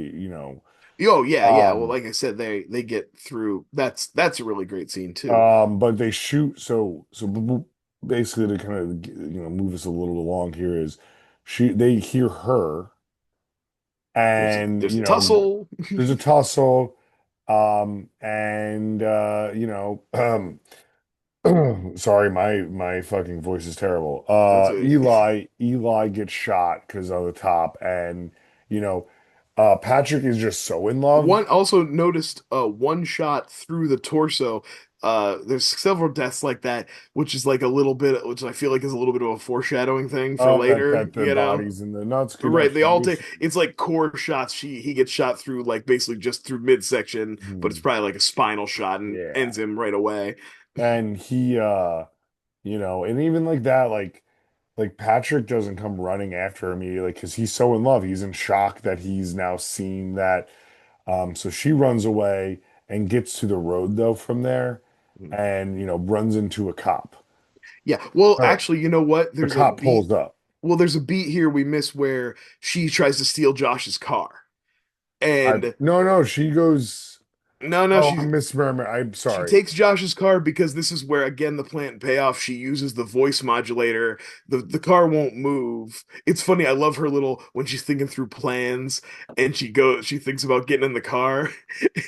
Oh yeah, yeah. Well, um, like I said, they get through. That's a really great scene too. but they shoot, basically to kind of, move us a little along here is they hear her There's a and, there's a tussle. there's a tussle, and, sorry, my fucking voice is terrible. That's a Eli gets shot because of the top, and you know, Patrick is just so in love. One also noticed one shot through the torso. There's several deaths like that, which is like a little bit, which I feel like is a little bit of a foreshadowing thing for Oh, that later, the bodies and the nuts could Right, they actually all be. take it's like core shots. He gets shot through like basically just through midsection, but it's Hmm, probably like a spinal shot and yeah, ends him right away. and he, and even like that, like Patrick doesn't come running after her immediately because he's so in love. He's in shock that he's now seen that. So she runs away and gets to the road though from there and runs into a cop. Yeah. Well, Or actually, you know what? the cop pulls up. There's a beat here we miss where she tries to steal Josh's car. I And No, she goes, no, oh, I'm misremembering. I'm she sorry. takes Josh's car because this is where again the plant payoff. She uses the voice modulator. The car won't move. It's funny. I love her little when she's thinking through plans and she thinks about getting in the car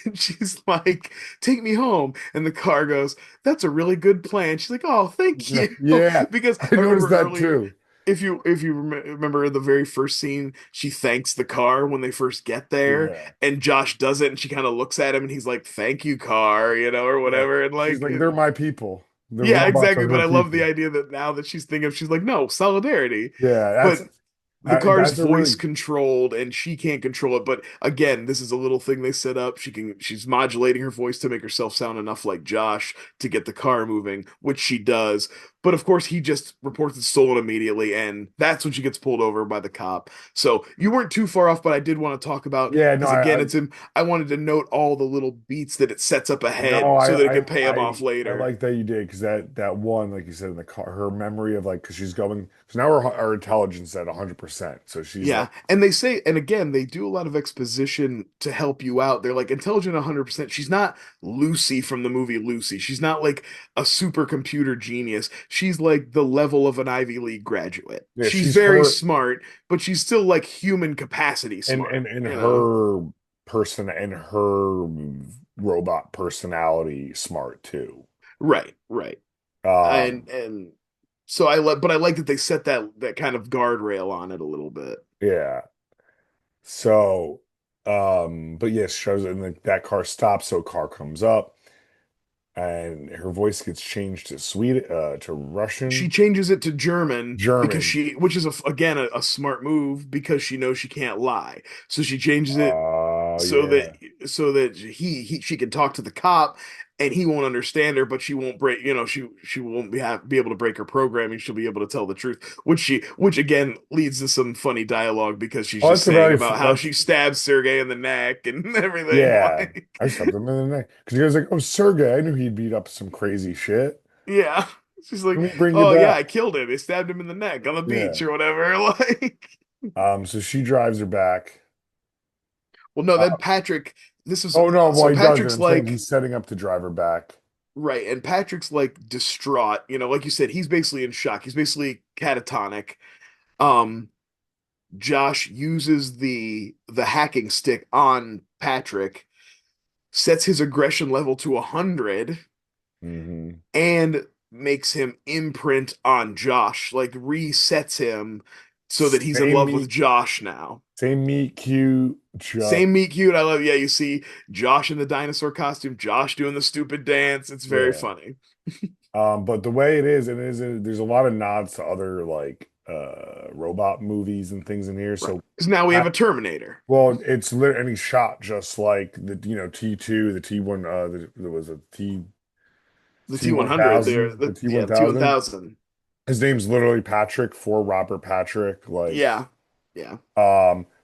and she's like, "Take me home." And the car goes, "That's a really good plan." She's like, "Oh, thank you." Yeah, Because I I noticed remember that earlier too. if you remember in the very first scene, she thanks the car when they first get there, Yeah. and Josh does it, and she kind of looks at him, and he's like, "Thank you, car," or Yeah. whatever, and She's like, like, they're my people. The yeah, robots are exactly. But her I love the people. idea that now that she's thinking, she's like, "No, solidarity," Yeah, but the car's that's a voice really, controlled and she can't control it. But again, this is a little thing they set up. She's modulating her voice to make herself sound enough like Josh to get the car moving, which she does. But of course, he just reports it stolen immediately, and that's when she gets pulled over by the cop. So you weren't too far off, but I did want to talk about yeah, no, because again, I wanted to note all the little beats that it sets up no, ahead so that it can pay him off I later. like that you did because that one, like you said in the car, her memory of like, because she's going, because now her intelligence is at 100%. So she's like, Yeah, and they say, and again, they do a lot of exposition to help you out. They're like intelligent 100%. She's not Lucy from the movie Lucy. She's not like a supercomputer genius. She's like the level of an Ivy League graduate. yeah, She's she's very her smart, but she's still like human capacity smart, and you know? her person and her robot personality smart too. Right, right. Um, And so but I like that they set that kind of guardrail on it a little bit. yeah. So, but yes, shows and that car stops, so a car comes up, and her voice gets changed to to She Russian, changes it to German because German. which is again a smart move because she knows she can't lie. So she changes it so that Yeah. she can talk to the cop and he won't understand her, but she won't break, she won't be able to break her programming. She'll be able to tell the truth, which again leads to some funny dialogue because she's Oh, just that's a saying very about how she that's stabs Sergey in the neck and everything. yeah. Like, I stabbed him in the neck because he was like, "Oh, Sergey, I knew he'd beat up some crazy shit. yeah. She's like, Let me bring you "Oh yeah, I back." killed him. They stabbed him in the neck on the beach Yeah. or whatever." Like, So she drives her back. well, no, then Uh, Patrick, this is oh no, well so he doesn't. Patrick's I'm saying like, he's setting up to drive her back. right, and Patrick's like distraught, like you said, he's basically in shock. He's basically catatonic. Um, Josh uses the hacking stick on Patrick, sets his aggression level to 100, Hmm. and makes him imprint on Josh, like resets him so that he's in Same love with meet, Josh now. same meet cute, just Same meet cute. I love, yeah, you see Josh in the dinosaur costume, Josh doing the stupid dance. It's very yeah. funny. But the way it is, there's a lot of nods to other like robot movies and things in here. Right. So Because now we have I, a Terminator. well, it's literally and he's shot just like the T2, the T1, there was a The T100 there. T1000, the Yeah, the T1000. T1000. His name's literally Patrick for Robert Patrick. Like, Yeah. Yeah.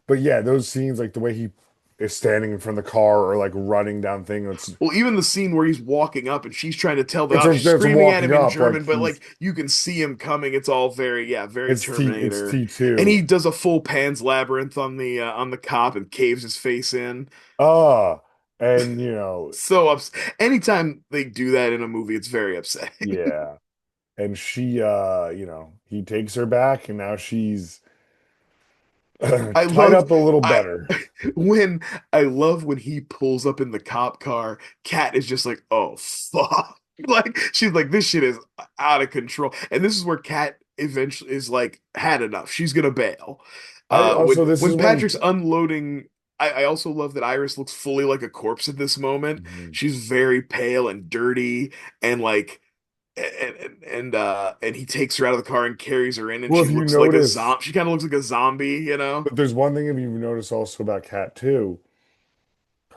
but yeah, those scenes, like the way he is standing in front of the car or like running down thing, Well, even the scene where he's walking up and she's trying to tell the it's she's it's screaming at walking him in up like German, but like you can see him coming. It's all very, yeah, very it's Terminator. And T2. he does a full Pan's Labyrinth on the cop and caves his face in. Ah, and So ups anytime they do that in a movie, it's very upsetting. yeah. And she he takes her back and now she's I tied love up a little I better. when I love when he pulls up in the cop car, Kat is just like, oh fuck. Like she's like, this shit is out of control. And this is where Kat eventually is like, had enough. She's gonna bail. I also this is When when Patrick's unloading, I also love that Iris looks fully like a corpse at this moment. Mhm. She's very pale and dirty and like and he takes her out of the car and carries her in and Well, she if you looks like a notice, zombie. She kind of looks like a zombie, you know? but there's one thing if you notice also about Kat too,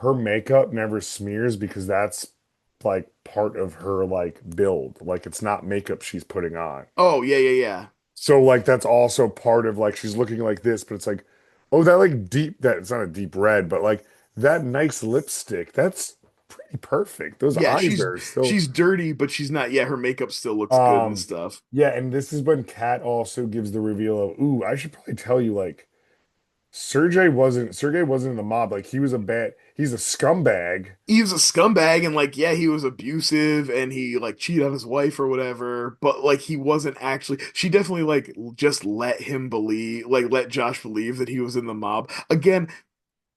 her makeup never smears because that's like part of her like build. Like it's not makeup she's putting on. Oh, yeah, yeah, yeah. So like that's also part of like she's looking like this, but it's like, oh, that like deep that it's not a deep red, but like that nice lipstick, that's pretty perfect. Those Yeah, eyes are still she's dirty, but she's not. Yeah, her makeup still looks good and um stuff. yeah, and this is when Kat also gives the reveal of, ooh, I should probably tell you like Sergey wasn't in the mob, like he's a scumbag. He was a scumbag and like, yeah, he was abusive and he like cheated on his wife or whatever, but like he wasn't actually. She definitely like just let him believe, like let Josh believe that he was in the mob. Again,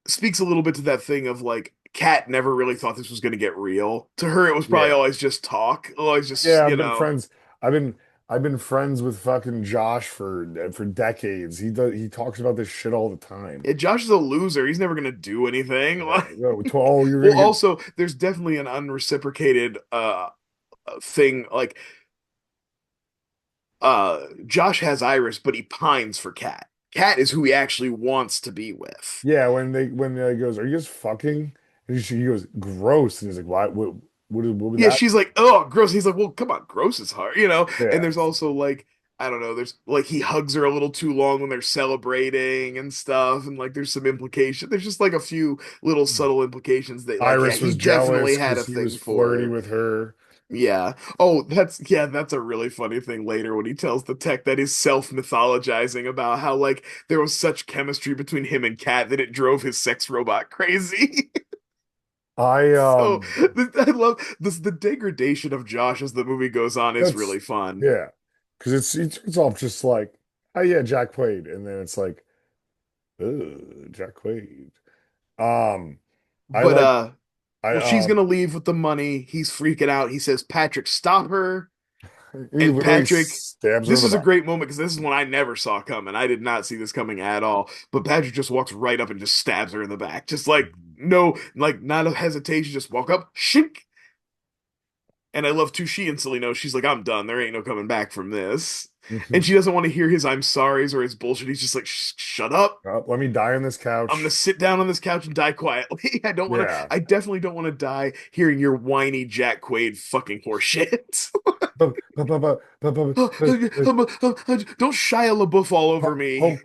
speaks a little bit to that thing of like Kat never really thought this was going to get real. To her, it was probably Yeah. always just talk, always just Yeah, you know. I've been I've been friends with fucking Josh for decades. He talks about this shit all the time. Yeah, Josh is a loser. He's never gonna do anything. Yeah. Oh, you're Well, gonna get also, there's definitely an unreciprocated thing. Like, Josh has Iris, but he pines for Kat. Kat is who he actually wants to be with. yeah, when he goes, are you guys fucking? And he goes, gross. And he's like, why what would Yeah, that she's like, oh, gross. He's like, well, come on, gross is hard, you know? And yeah. there's also like, I don't know, there's like he hugs her a little too long when they're celebrating and stuff, and like there's some implication. There's just like a few little subtle implications that, like, yeah, Iris he was definitely jealous had because a he was thing for flirty her. with her. Yeah. Oh, that's a really funny thing later when he tells the tech that he's self-mythologizing about how like there was such chemistry between him and Kat that it drove his sex robot crazy. I So I love this the degradation of Josh as the movie goes on is that's really fun. yeah. Because it's all just like, oh yeah, Jack Quaid. And then it's like, ugh, Jack Quaid. Um, I But like I well, she's gonna leave with the money. He's freaking out. He says, Patrick, stop her. he And literally Patrick, stabs her in this the is a back. great moment because this is one I never saw coming. I did not see this coming at all. But Patrick just walks right up and just stabs her in the back. Just like, no, like not a hesitation, just walk up, shink. And I love too, she instantly knows she's like, I'm done. There ain't no coming back from this. And she doesn't want to hear his I'm sorry's or his bullshit. He's just like, shut up. Oh, let me die on this I'm gonna couch. sit down on this couch and die quietly. I don't want to. Yeah. I definitely don't want to die hearing your whiny Jack Quaid fucking horseshit. But, but, but, but, but, but, Don't Shia LaBeouf all over me.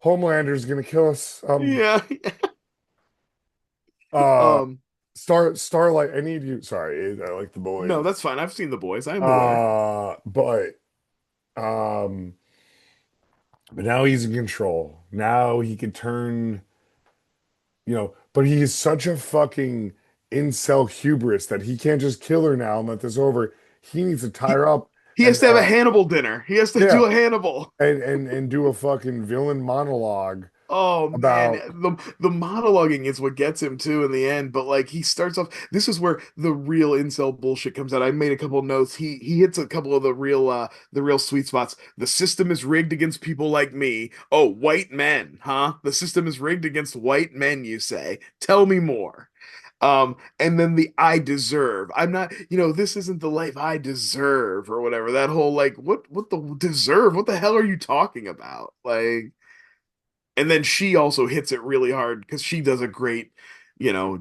Homelander's gonna kill us. Yeah. Uh, Um. Starlight. I need you. Sorry, I like the No, boys. that's fine. I've seen The Boys. I am aware. But um, but now he's in control. Now he can turn. But he is such a fucking incel hubris that he can't just kill her now and let this over. He needs to tie He her up he has and to have a Hannibal dinner. He has to yeah, do a Hannibal. and do a fucking villain monologue Oh man, about the monologuing is what gets him too in the end. But like he starts off, this is where the real incel bullshit comes out. I made a couple of notes. He hits a couple of the real sweet spots. The system is rigged against people like me. Oh, white men, huh? The system is rigged against white men, you say? Tell me more. And then the I deserve. I'm not, this isn't the life I deserve or whatever. That whole like, what the deserve? What the hell are you talking about? Like, and then she also hits it really hard because she does a great,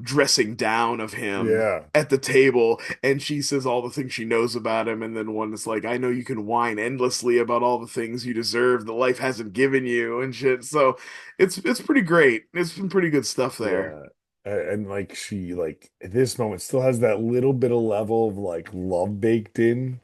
dressing down of him yeah, at the table, and she says all the things she knows about him, and then one is like, I know you can whine endlessly about all the things you deserve that life hasn't given you and shit. So it's pretty great. It's some pretty good stuff there. yeah. And like she like at this moment still has that little bit of level of like love baked in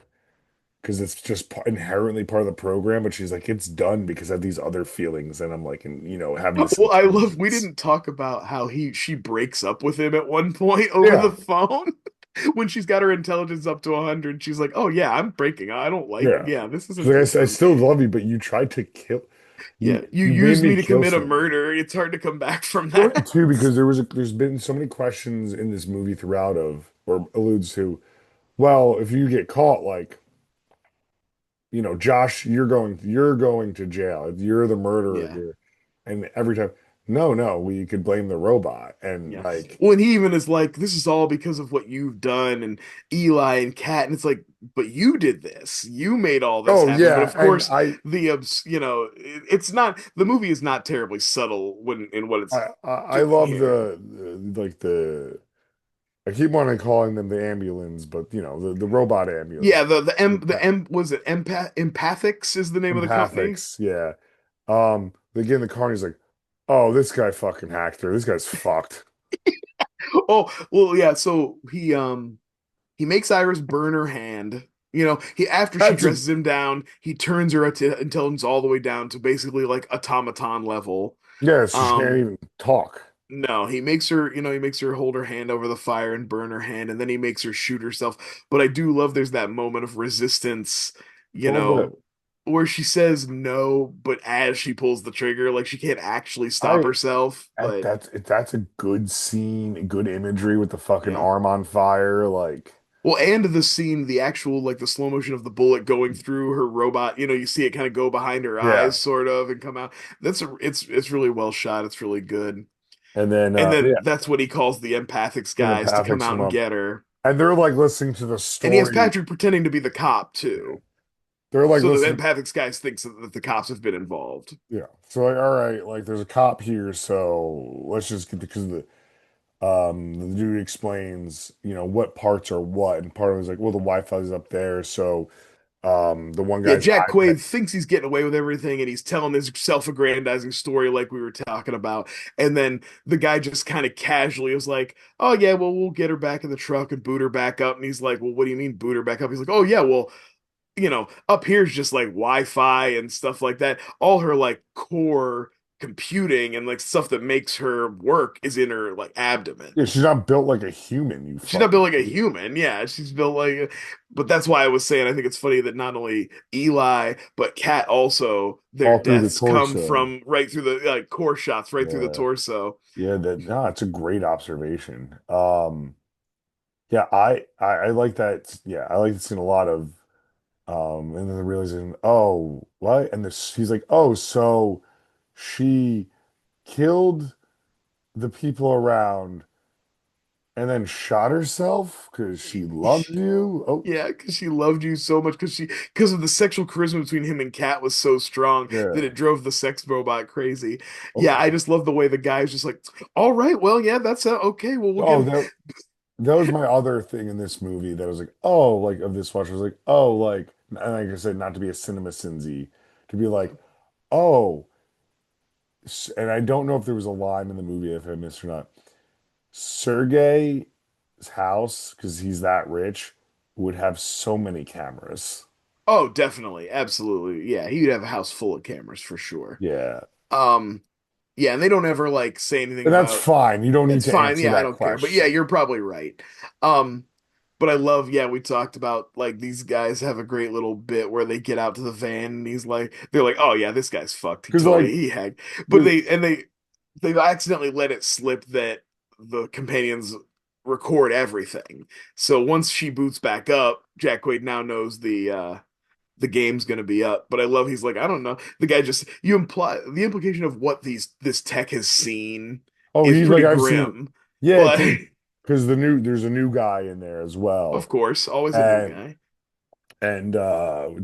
because it's just inherently part of the program. But she's like, it's done because I have these other feelings, and I'm like, and having this Well, I love we intelligence. didn't talk about how she breaks up with him at one point over the Yeah, phone when she's got her intelligence up to 100. She's like, "Oh yeah, I'm breaking. I don't like yeah. yeah, this She's isn't like, good I for me." still love you, but you tried to kill Yeah, you you made used me me to kill commit a someone. murder. It's hard to come back from Well, that. too, because there's been so many questions in this movie throughout of or alludes to, well, if you get caught, like, Josh, you're going to jail. You're the murderer Yeah. here. And every time, no, no, we could blame the robot. And Yeah. like, Well, and he even is like, this is all because of what you've done and Eli and Kat. And it's like, but you did this. You made all this oh happen. But yeah, of and course, it's not, the movie is not terribly subtle when in what it's I doing love here. like the I keep wanting calling them the ambulance, but the robot ambulance, Yeah, the M was it Empathics is the name of the company. empathics, yeah. They get in the car and he's like, "Oh, this guy fucking hacked her. This guy's fucked." Oh, well, yeah, so he makes Iris burn her hand. He after she That's a dresses him down, he turns her intelligence all the way down to basically like automaton level. yeah. She can't Um, even talk. no, he makes her hold her hand over the fire and burn her hand, and then he makes her shoot herself. But I do love there's that moment of resistance, A you little bit. know, where she says no, but as she pulls the trigger, like she can't actually stop I herself. But that's a good scene, good imagery with the fucking yeah. arm on fire. Like, Well, and the scene, the actual like the slow motion of the bullet going through her robot, you see it kind of go behind her yeah. eyes, sort of, and come out. It's really well shot. It's really good. And then And then yeah, that's what he calls the empathics the guys to come empathics out come and up, get her. and they're like listening to the And he has story. Patrick pretending to be the cop too, They're like so the listening. empathics guys thinks that the cops have been involved. Yeah. So like, all right, like there's a cop here, so let's just get because the dude explains, what parts are what, and part of it is like, well, the Wi-Fi is up there, so the one Yeah, guy's Jack iPad. Quaid thinks he's getting away with everything, and he's telling his self-aggrandizing story like we were talking about. And then the guy just kind of casually was like, "Oh yeah, well we'll get her back in the truck and boot her back up." And he's like, "Well, what do you mean boot her back up?" He's like, "Oh yeah, well, up here's just like Wi-Fi and stuff like that. All her like core computing and like stuff that makes her work is in her like abdomen. Yeah, she's not built like a human, you She's not fucking built like a idiot. human. Yeah, she's built like, but that's why I was saying I think it's funny that not only Eli but Kat also their All through the deaths come torso. from right through the like core shots right through the Yeah. torso. Yeah, that no, it's a great observation. Yeah, I like that. Yeah, I like seeing a lot of and then the realization, oh, what? And this he's like, oh, so she killed the people around and then shot herself because she loves you. Oh, Yeah, because she loved you so much because of the sexual charisma between him and Kat was so strong that yeah. it drove the sex robot crazy. Oh, Yeah, I just love the way the guy's just like, all right, well, yeah, that's okay. Well, we'll oh, give that was my other thing in this movie that was like, oh, like of this watch was like, oh, like, and like I said, not to be a cinema sinsy, to be like, oh, and I don't know if there was a line in the movie if I missed or not. Sergey's house, because he's that rich, would have so many cameras. Oh, definitely, absolutely. Yeah, he'd have a house full of cameras for sure. Yeah. Um, yeah, and they don't ever like say anything And that's about fine. You don't need it's to fine. answer Yeah, I that don't care. But yeah, question. you're probably right. Um, But I love, yeah, we talked about like these guys have a great little bit where they get out to the van and they're like, oh yeah, this guy's fucked. Because like, He had, but 'cause- they accidentally let it slip that the companions record everything. So once she boots back up, Jack Quaid now knows the game's gonna be up. But I love he's like, I don't know. The guy just you imply the implication of what this tech has seen oh, is he's like, pretty I've seen, grim. yeah, But because there's a new guy in there as of well, course, always a new and guy. no,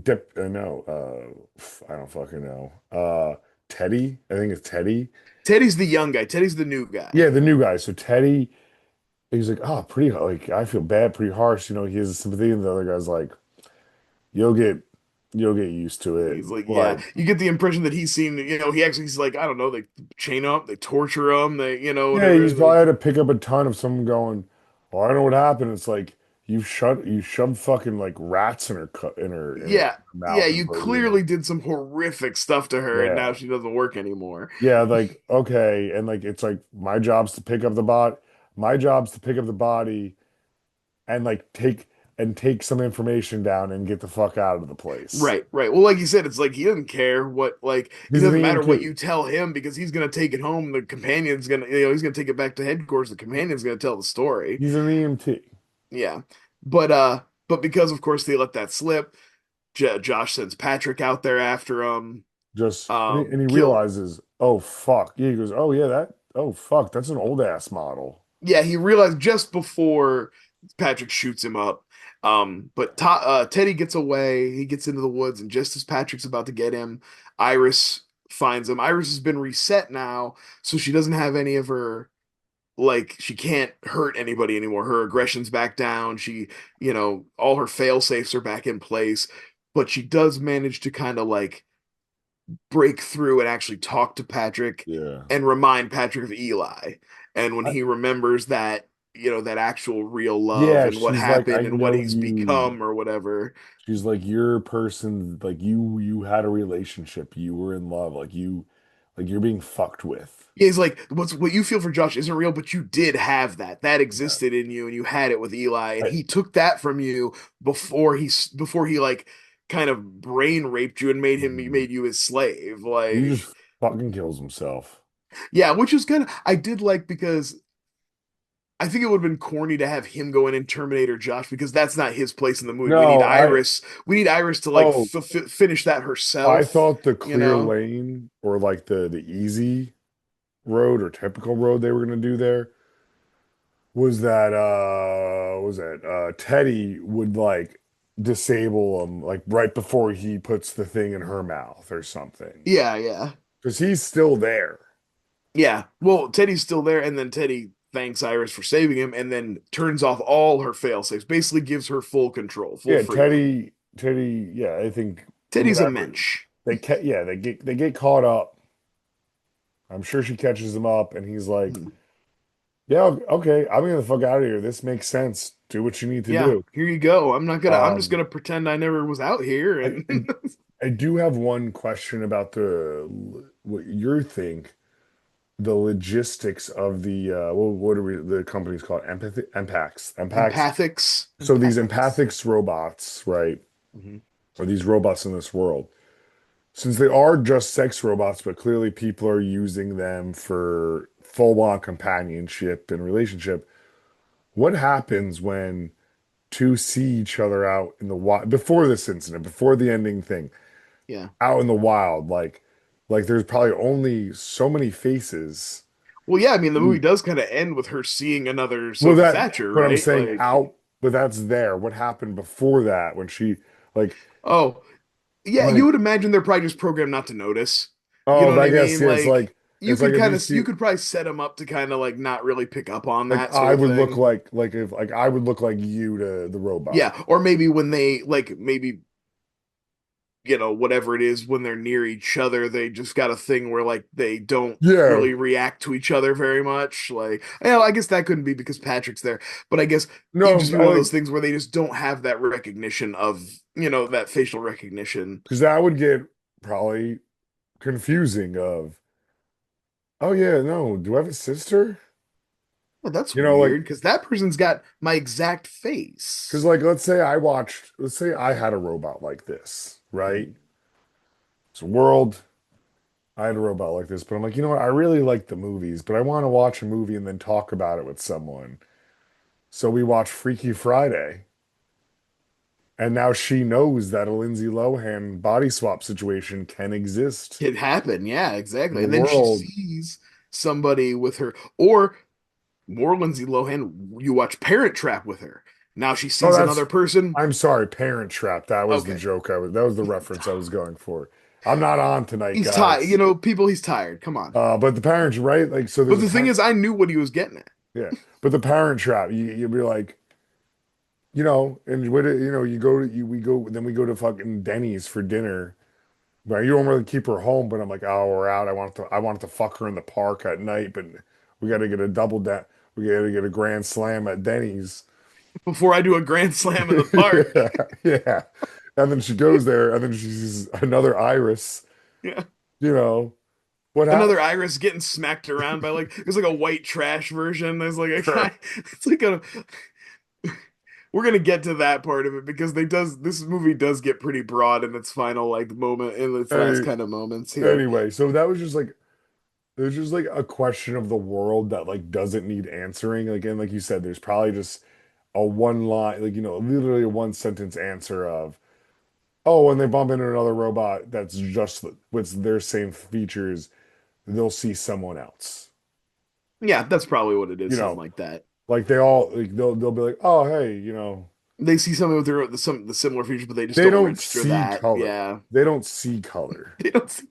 I don't fucking know. Teddy, I think it's Teddy. Teddy's the young guy. Teddy's the new Yeah, guy. the new guy. So Teddy, he's like, oh, pretty like I feel bad, pretty harsh. He has sympathy, and the other guy's like, you'll get you'll get used to it. He's like, yeah. Like, You get the impression that he's seen, he's like, I don't know, they chain up, they torture him, yeah, whatever. he's probably had to pick up a ton of someone going, oh, I don't know what happened. It's like you shoved fucking like rats in her Yeah, yeah. mouth and You put her in. clearly did some horrific stuff to her, and now Yeah. she doesn't work anymore. Yeah, like okay, and like it's like my job's to pick up the body and like take some information down and get the fuck out of the place. Right, right. Well, like you said, it's like he doesn't care what, like, it He's an doesn't matter what EMT. you tell him because he's gonna take it home. The companion's gonna, he's gonna take it back to headquarters. The companion's gonna tell the story. He's an EMT. Yeah, but because of course they let that slip, Josh sends Patrick out there after him. Just and he Kill. realizes, oh fuck. Yeah, he goes, oh yeah, oh fuck, that's an old ass model. Yeah, he realized just before Patrick shoots him up. But Teddy gets away. He gets into the woods, and just as Patrick's about to get him, Iris finds him. Iris has been reset now, so she doesn't have any of her like she can't hurt anybody anymore. Her aggression's back down. All her fail safes are back in place, but she does manage to kind of like break through and actually talk to Patrick Yeah. and remind Patrick of Eli. And when I, he remembers that, that actual real love yeah, and what she's like, I happened and what know he's you. become or whatever. She's like your person, like you had a relationship, you were in love, like you're being fucked with. Yeah, he's like, what you feel for Josh isn't real, but you did have that. That Yeah. existed in you and you had it with Eli and I, he took that from you before he like kind of brain raped you and made you his slave. he Like, just fucking kills himself. yeah, which is kind of I did like because I think it would have been corny to have him go in and Terminator Josh because that's not his place in the movie. We need No, Iris. We need Iris to like oh, finish that I herself. thought the You clear know? lane or like the easy road or typical road they were gonna do there was that Teddy would like disable him like right before he puts the thing in her mouth or something. Yeah, yeah, Because he's still there. yeah. Well, Teddy's still there, and then Teddy thanks Iris for saving him, and then turns off all her failsafes. Basically, gives her full control, full Yeah, freedom. Yeah, I think Teddy's a whatever. mensch. Yeah, they get caught up. I'm sure she catches him up and he's like, Hmm. yeah, okay, I'm getting the fuck out of here. This makes sense. Do what you need to Yeah, do. here you go. I'm not gonna. I'm just Um, gonna pretend I never was out here. I, And I I do have one question about what you think the logistics of what are the company's called? Empax. empathics, So these empathics. empathics robots, right? Mhm. Or these robots in this world. Since they are just sex robots, but clearly people are using them for full-on companionship and relationship, what happens when two see each other out in the wild before this incident, before the ending thing, Yeah. out in the wild, like there's probably only so many faces. Well, yeah, I mean, the movie Mm. does kind of end with her seeing another Well, Sophie that, Thatcher, but I'm right? saying Like, out, but that's there. What happened before that when she like oh, yeah, you like would imagine they're probably just programmed not to notice. You know oh, what I I guess mean? yeah, Like, it's like if you see you could probably set them up to kind of like not really pick up on like that sort I of would look thing. like if like I would look like you to the robot. Yeah, or maybe when they like maybe whatever it is when they're near each other, they just got a thing where like they don't Yeah. really react to each other very much. Like, I guess that couldn't be because Patrick's there, but I guess it'd No, just be I one of those like things where they just don't have that recognition of, that facial recognition. because that would get probably confusing of oh yeah, no, do I have a sister? Oh, that's You know, like weird because that person's got my exact because face. like let's say I had a robot like this, right? Mhm. It's a world. I had a robot like this, but I'm like, you know what? I really like the movies, but I want to watch a movie and then talk about it with someone. So we watched Freaky Friday, and now she knows that a Lindsay Lohan body swap situation can exist It happened, yeah, in exactly. the And then she world. sees somebody with her, or more Lindsay Lohan, you watch Parent Trap with her. Now she Oh, sees that's, another person. I'm sorry, Parent Trap. That was the Okay. joke that was the reference I was going for. I'm not on tonight, He's tired, guys. people, he's tired. Come on. But the parents, right? Like, so But there's a the thing parent, is, I knew what he was getting at. yeah. But the Parent Trap, you'd be like, and what, you go to, then we go to fucking Denny's for dinner. But you don't really keep her home, but I'm like, oh, we're out. I wanted to fuck her in the park at night, but we got to get a double that. We got to get a grand slam at Denny's. Before I do a grand slam in the park. Yeah, yeah. And then she goes there, and then she sees another Iris. Yeah. You know what happened? Another Iris getting smacked around by like there's like a white trash version. There's like a guy. It's like a we're gonna get to that part of it because this movie does get pretty broad in its final like moment in its last Any, kind of moments here. anyway, so that was just like there's just like a question of the world that like doesn't need answering. Again, like you said, there's probably just a one line, like literally a one sentence answer of, oh, when they bump into another robot that's just with their same features, they'll see someone else. Yeah, that's probably what it You is, something know, like that. like they all like they'll be like, oh, hey, They see something with the similar features, but they just they don't don't register see that. color. Yeah, They don't see color. they don't see.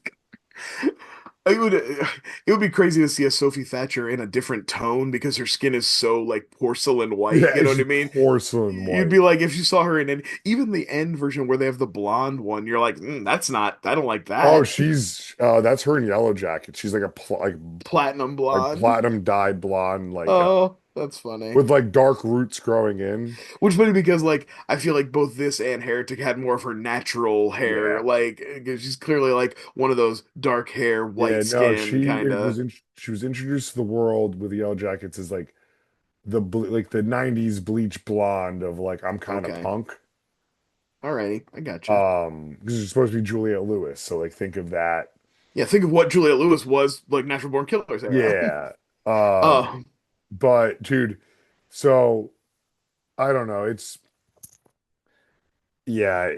It would be crazy to see a Sophie Thatcher in a different tone because her skin is so like porcelain white. Yeah, You know it's what I just mean? porcelain You'd white. be like, if you saw her in it, even the end version where they have the blonde one, you're like, that's not. I don't like Oh, that. she's that's her in Yellow Jacket. She's like Platinum like blonde. platinum dyed blonde, like Oh, that's funny. with like dark roots growing in. Which is funny because like I feel like both this and Heretic had more of her natural hair. Yeah. Like 'cause she's clearly like one of those dark hair, Yeah, white no, skin kind of. she was introduced to the world with the Yellow Jackets as like like the 90s bleach blonde of like I'm kind of Okay. punk. Alrighty, I gotcha. Because it's supposed to be Juliette Lewis, so like think of that. Yeah, think of what Juliette Lewis was like Natural Born Killers era. Yeah. Um, Uh, but dude, so I don't know. Yeah,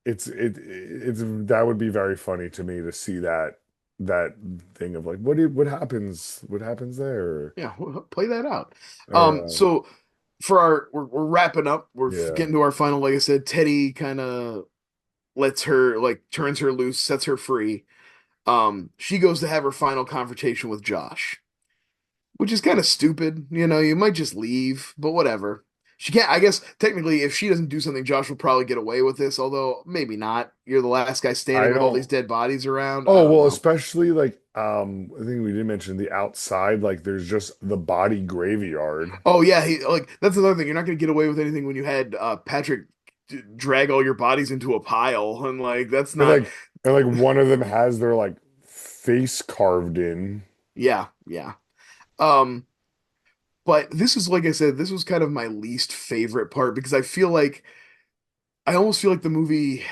it's that would be very funny to me to see that thing of like what happens there. yeah, play that out. Uh, So for we're wrapping up. We're yeah. getting to our final. Like I said, Teddy kind of lets her like turns her loose, sets her free. She goes to have her final confrontation with Josh, which is kind of stupid. You might just leave, but whatever. She can't. I guess technically, if she doesn't do something, Josh will probably get away with this. Although maybe not. You're the last guy standing I with all these don't. dead bodies around. I Oh, don't well, know. especially like I think we did mention the outside, like there's just the body graveyard. Oh yeah, like that's another thing. You're not going to get away with anything when you had Patrick drag all your bodies into a pile, and like that's And not. like one of them has their like face carved in. Yeah, yeah. Um, but this is like I said, this was kind of my least favorite part because I almost feel like the movie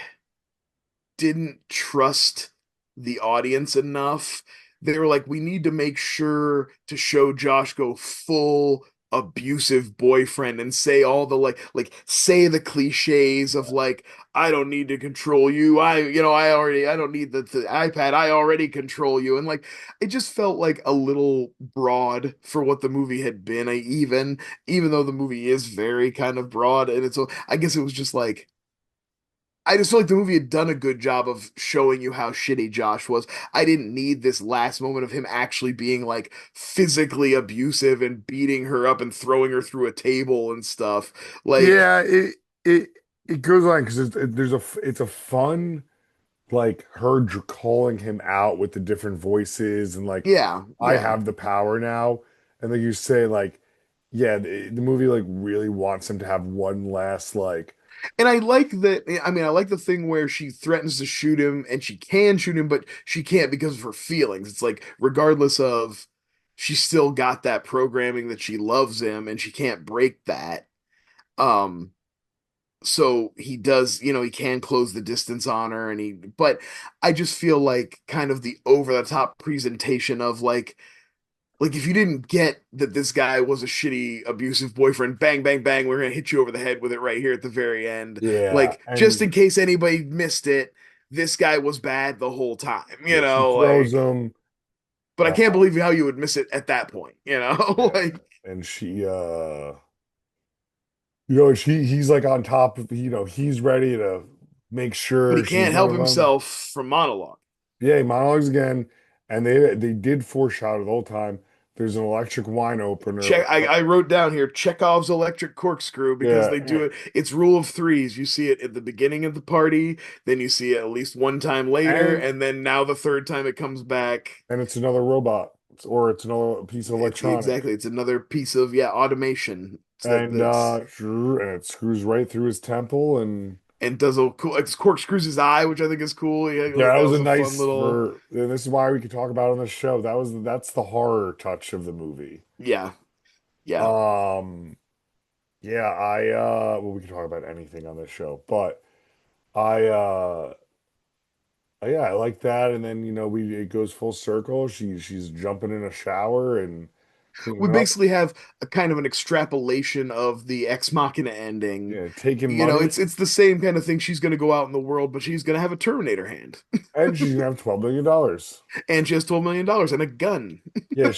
didn't trust the audience enough. They were like, we need to make sure to show Josh go full abusive boyfriend and say all the like say the cliches of like I don't need to control you. I don't need the iPad. I already control you. And like it just felt like a little broad for what the movie had been. Even though the movie is very kind of broad and I guess it was just like I just feel like the movie had done a good job of showing you how shitty Josh was. I didn't need this last moment of him actually being like physically abusive and beating her up and throwing her through a table and stuff. Like, Yeah, it it goes on because it's a fun like her calling him out with the different voices and like yeah, I yeah. have the power now, and like you say like yeah the movie like really wants him to have one last like And I like that. I mean, I like the thing where she threatens to shoot him and she can shoot him, but she can't because of her feelings. It's like, regardless of she's still got that programming that she loves him and she can't break that. Um, so he does, he can close the distance on her but I just feel like kind of the over the top presentation of like if you didn't get that this guy was a shitty abusive boyfriend, bang bang bang, we're gonna hit you over the head with it right here at the very end. Yeah, Like just in and case anybody missed it, this guy was bad the whole time, yeah, she throws like. him. But I Uh, can't believe how you would miss it at that point, yeah, like. and he's like on top of, he's ready to make But he sure she's can't one help of them. himself from monologue. Yeah, he monologues again, and they did foreshadow the whole time. There's an electric wine opener. I wrote down here Chekhov's electric corkscrew because Yeah, they do it. It's rule of threes. You see it at the beginning of the party, then you see it at least one time later, and and then now the third time it comes back. it's another robot, or it's another piece of It's electronic, exactly. It's another piece of automation and that's and it screws right through his temple, and and does a cool. It corkscrews his eye, which I think is cool. Yeah, yeah, like that that was was a a fun nice little. for. And this is why we could talk about it on the show. That's the horror touch of the movie. Yeah, yeah. Um, yeah, well, we can talk about anything on this show, but I yeah, I like that. And then we it goes full circle. She's jumping in a shower and We cleaning up. basically have a kind of an extrapolation of the Ex Machina ending. Yeah, taking money, It's the same kind of thing. She's going to go out in the world, but she's going to have a Terminator hand, and she's gonna have $12 million. and she has $12 million and a gun. Yeah,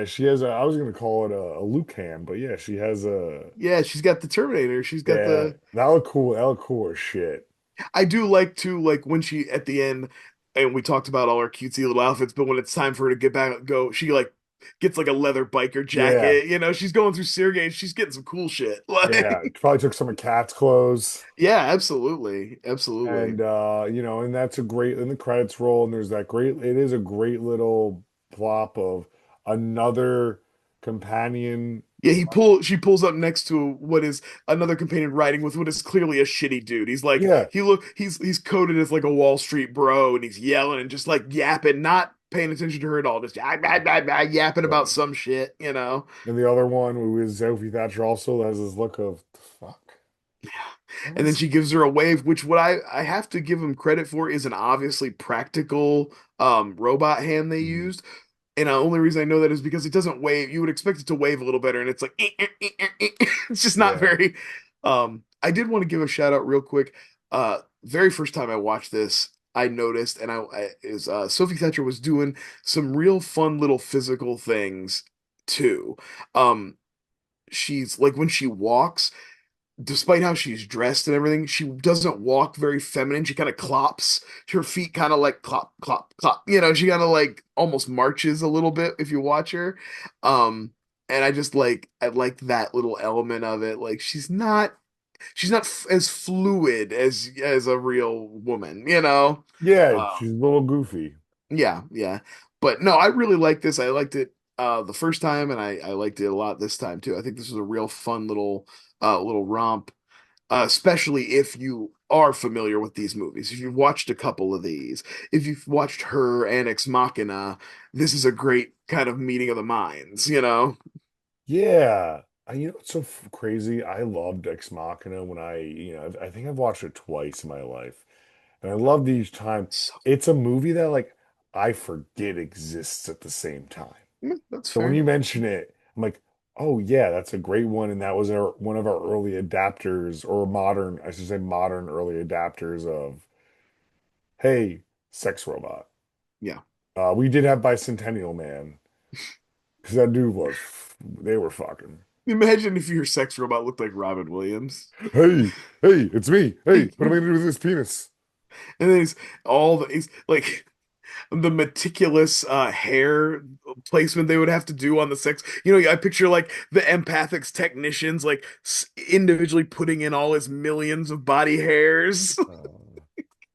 she has a. I was gonna call it a Luke hand, but yeah, she has a. Yeah, she's got the Terminator. She's got Yeah, the. that look cool. That look cool as shit. I do like to like when she at the end, and we talked about all her cutesy little outfits, but when it's time for her to get back, go, she like gets like a leather biker Yeah, jacket. She's going through Sergey. She's getting some cool shit. yeah. Like, Probably took some of Cat's clothes. yeah, absolutely, absolutely. And and that's a great in the credits roll, and there's that great it is a great little plop of another companion. Yeah, she pulls up next to what is another companion riding with what is clearly a shitty dude. He's like Yeah, he's coded as like a Wall Street bro and he's yelling and just like yapping, not paying attention to her at all, just yapping yeah. about some shit. And the other one who is Sophie Thatcher also has this look of the fuck. What And then is she gives her a wave, which what I have to give him credit for is an obviously practical robot hand they Mhm. used. And the only reason I know that is because it doesn't wave. You would expect it to wave a little better, and it's like it's just not Yeah. very. I did want to give a shout out real quick. Very first time I watched this, I noticed, and is Sophie Thatcher was doing some real fun little physical things too. Um, she's like when she walks, despite how she's dressed and everything, she doesn't walk very feminine. She kind of clops. Her feet kind of like clop, clop, clop. She kind of like almost marches a little bit if you watch her. Um, and I like that little element of it. Like she's not as fluid as a real woman. Yeah, Um, she's a little goofy. yeah, yeah. But no, I really like this. I liked it the first time and I liked it a lot this time too. I think this was a real fun little romp, especially if you are familiar with these movies. If you've watched a couple of these, if you've watched Her and Ex Machina, this is a great kind of meeting of the minds. Yeah. It's so crazy. I loved Ex Machina when I think I've watched it twice in my life. And I loved each time. So It's a movie that like I forget exists at the same time. that's So when fair. you mention it, I'm like, oh yeah, that's a great one. And that was one of our early adapters or I should say modern early adapters of, hey, sex robot. Yeah. We did have Bicentennial Man because that dude they were fucking. Imagine if your sex robot looked like Robin Williams. Hey, hey, it's me. Hey, what am I gonna do with this penis? And then he's like the meticulous hair placement they would have to do on the sex. I picture like the empathics technicians like individually putting in all his millions of body hairs. Oh,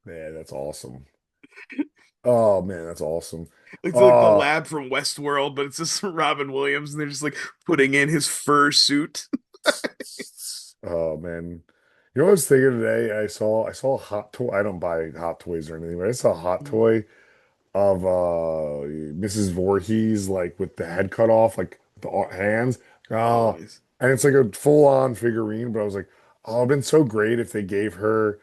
man, that's awesome. Oh man, that's awesome. It's like the Uh, lab from Westworld, but it's just Robin Williams, and they're just like putting in his fur suit. oh man. You know what I was thinking today? I saw a hot toy. I don't buy hot toys or anything, but I saw a hot toy. of Mrs. Voorhees, like with the head cut off, like the hands. Oh, Oh, nice. and it's like a full-on figurine, but I was like, oh, it'd been so great if they gave her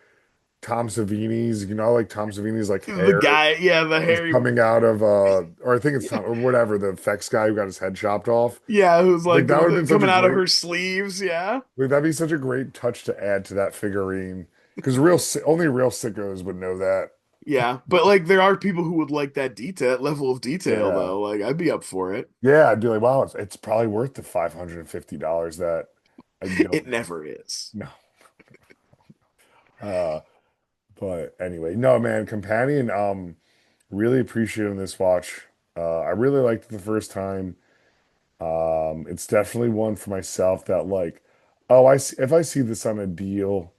Tom Savini's, like Tom Savini's like The hair guy, yeah, the was hairy, coming out of or I think it's Tom or whatever, the effects guy who got his head chopped off. yeah, who's Like like that would have been such a coming out of great her sleeves, yeah. like that'd be such a great touch to add to that figurine. Because only real sickos would know that. Yeah, but like there are people who would like that detail level of detail Yeah. though. Like I'd be up for it. Yeah, I'd be like, wow, it's probably worth the $550 that I It don't never is. know. Uh, but anyway, no, man, Companion, really appreciating this watch. I really liked it the first time. It's definitely one for myself that like, oh, if I see this on a deal,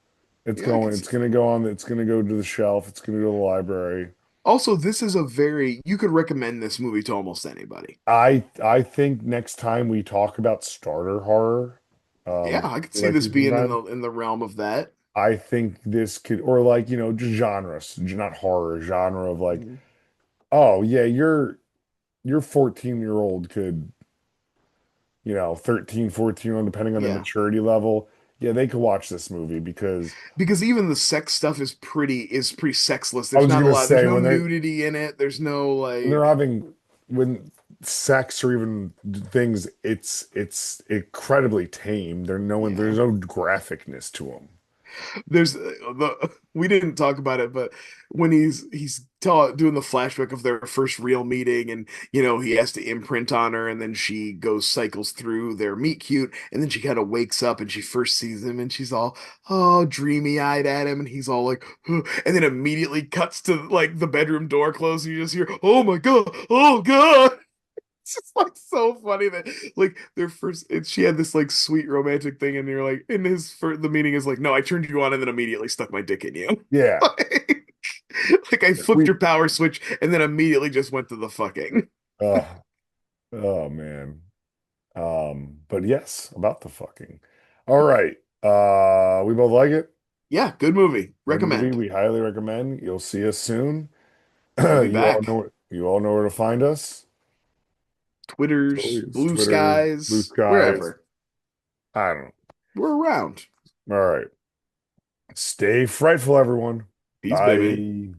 Yeah, I can it's see gonna that. go on, it's gonna go to the shelf, it's gonna go to the library. Also, this is a very you could recommend this movie to almost anybody. I think next time we talk about starter horror, Yeah, which I could we see like this to do being in sometimes, the realm of that. I think this could, or like, just genres, not horror, genre of like, Mhm. oh yeah, your 14-year-old could, 13, 14-year-old, depending on their Yeah, maturity level, yeah, they could watch this movie because because even the sex stuff is pretty sexless. I There's was not a gonna lot. There's say no nudity in it. There's no when they're like having when sex or even things, incredibly tame. There's yeah. no graphicness to them. There's the we didn't talk about it, but when doing the flashback of their first real meeting, and he has to imprint on her, and then she goes cycles through their meet cute, and then she kind of wakes up and she first sees him, and she's all dreamy eyed at him, and he's all like, "Huh," and then immediately cuts to like the bedroom door closed, and you just hear, "Oh my God, oh God." It's just like so funny that like their first she had this like sweet romantic thing, and you're like in his for the meaning is like, no, I turned you on and then immediately stuck my dick in you. Yeah. Like I flipped We your power switch and then immediately just went to the fucking. oh oh man. But yes, about the fucking. All right. We both like it. Yeah, good movie. Good movie. Recommend. We highly recommend. You'll see us soon. We'll be You all back. know where to find us. So Twitters, it's Blue Twitter, Blue Skies, Skies. wherever. I don't We're around. know. All right. Stay frightful, everyone. Peace, baby. Bye.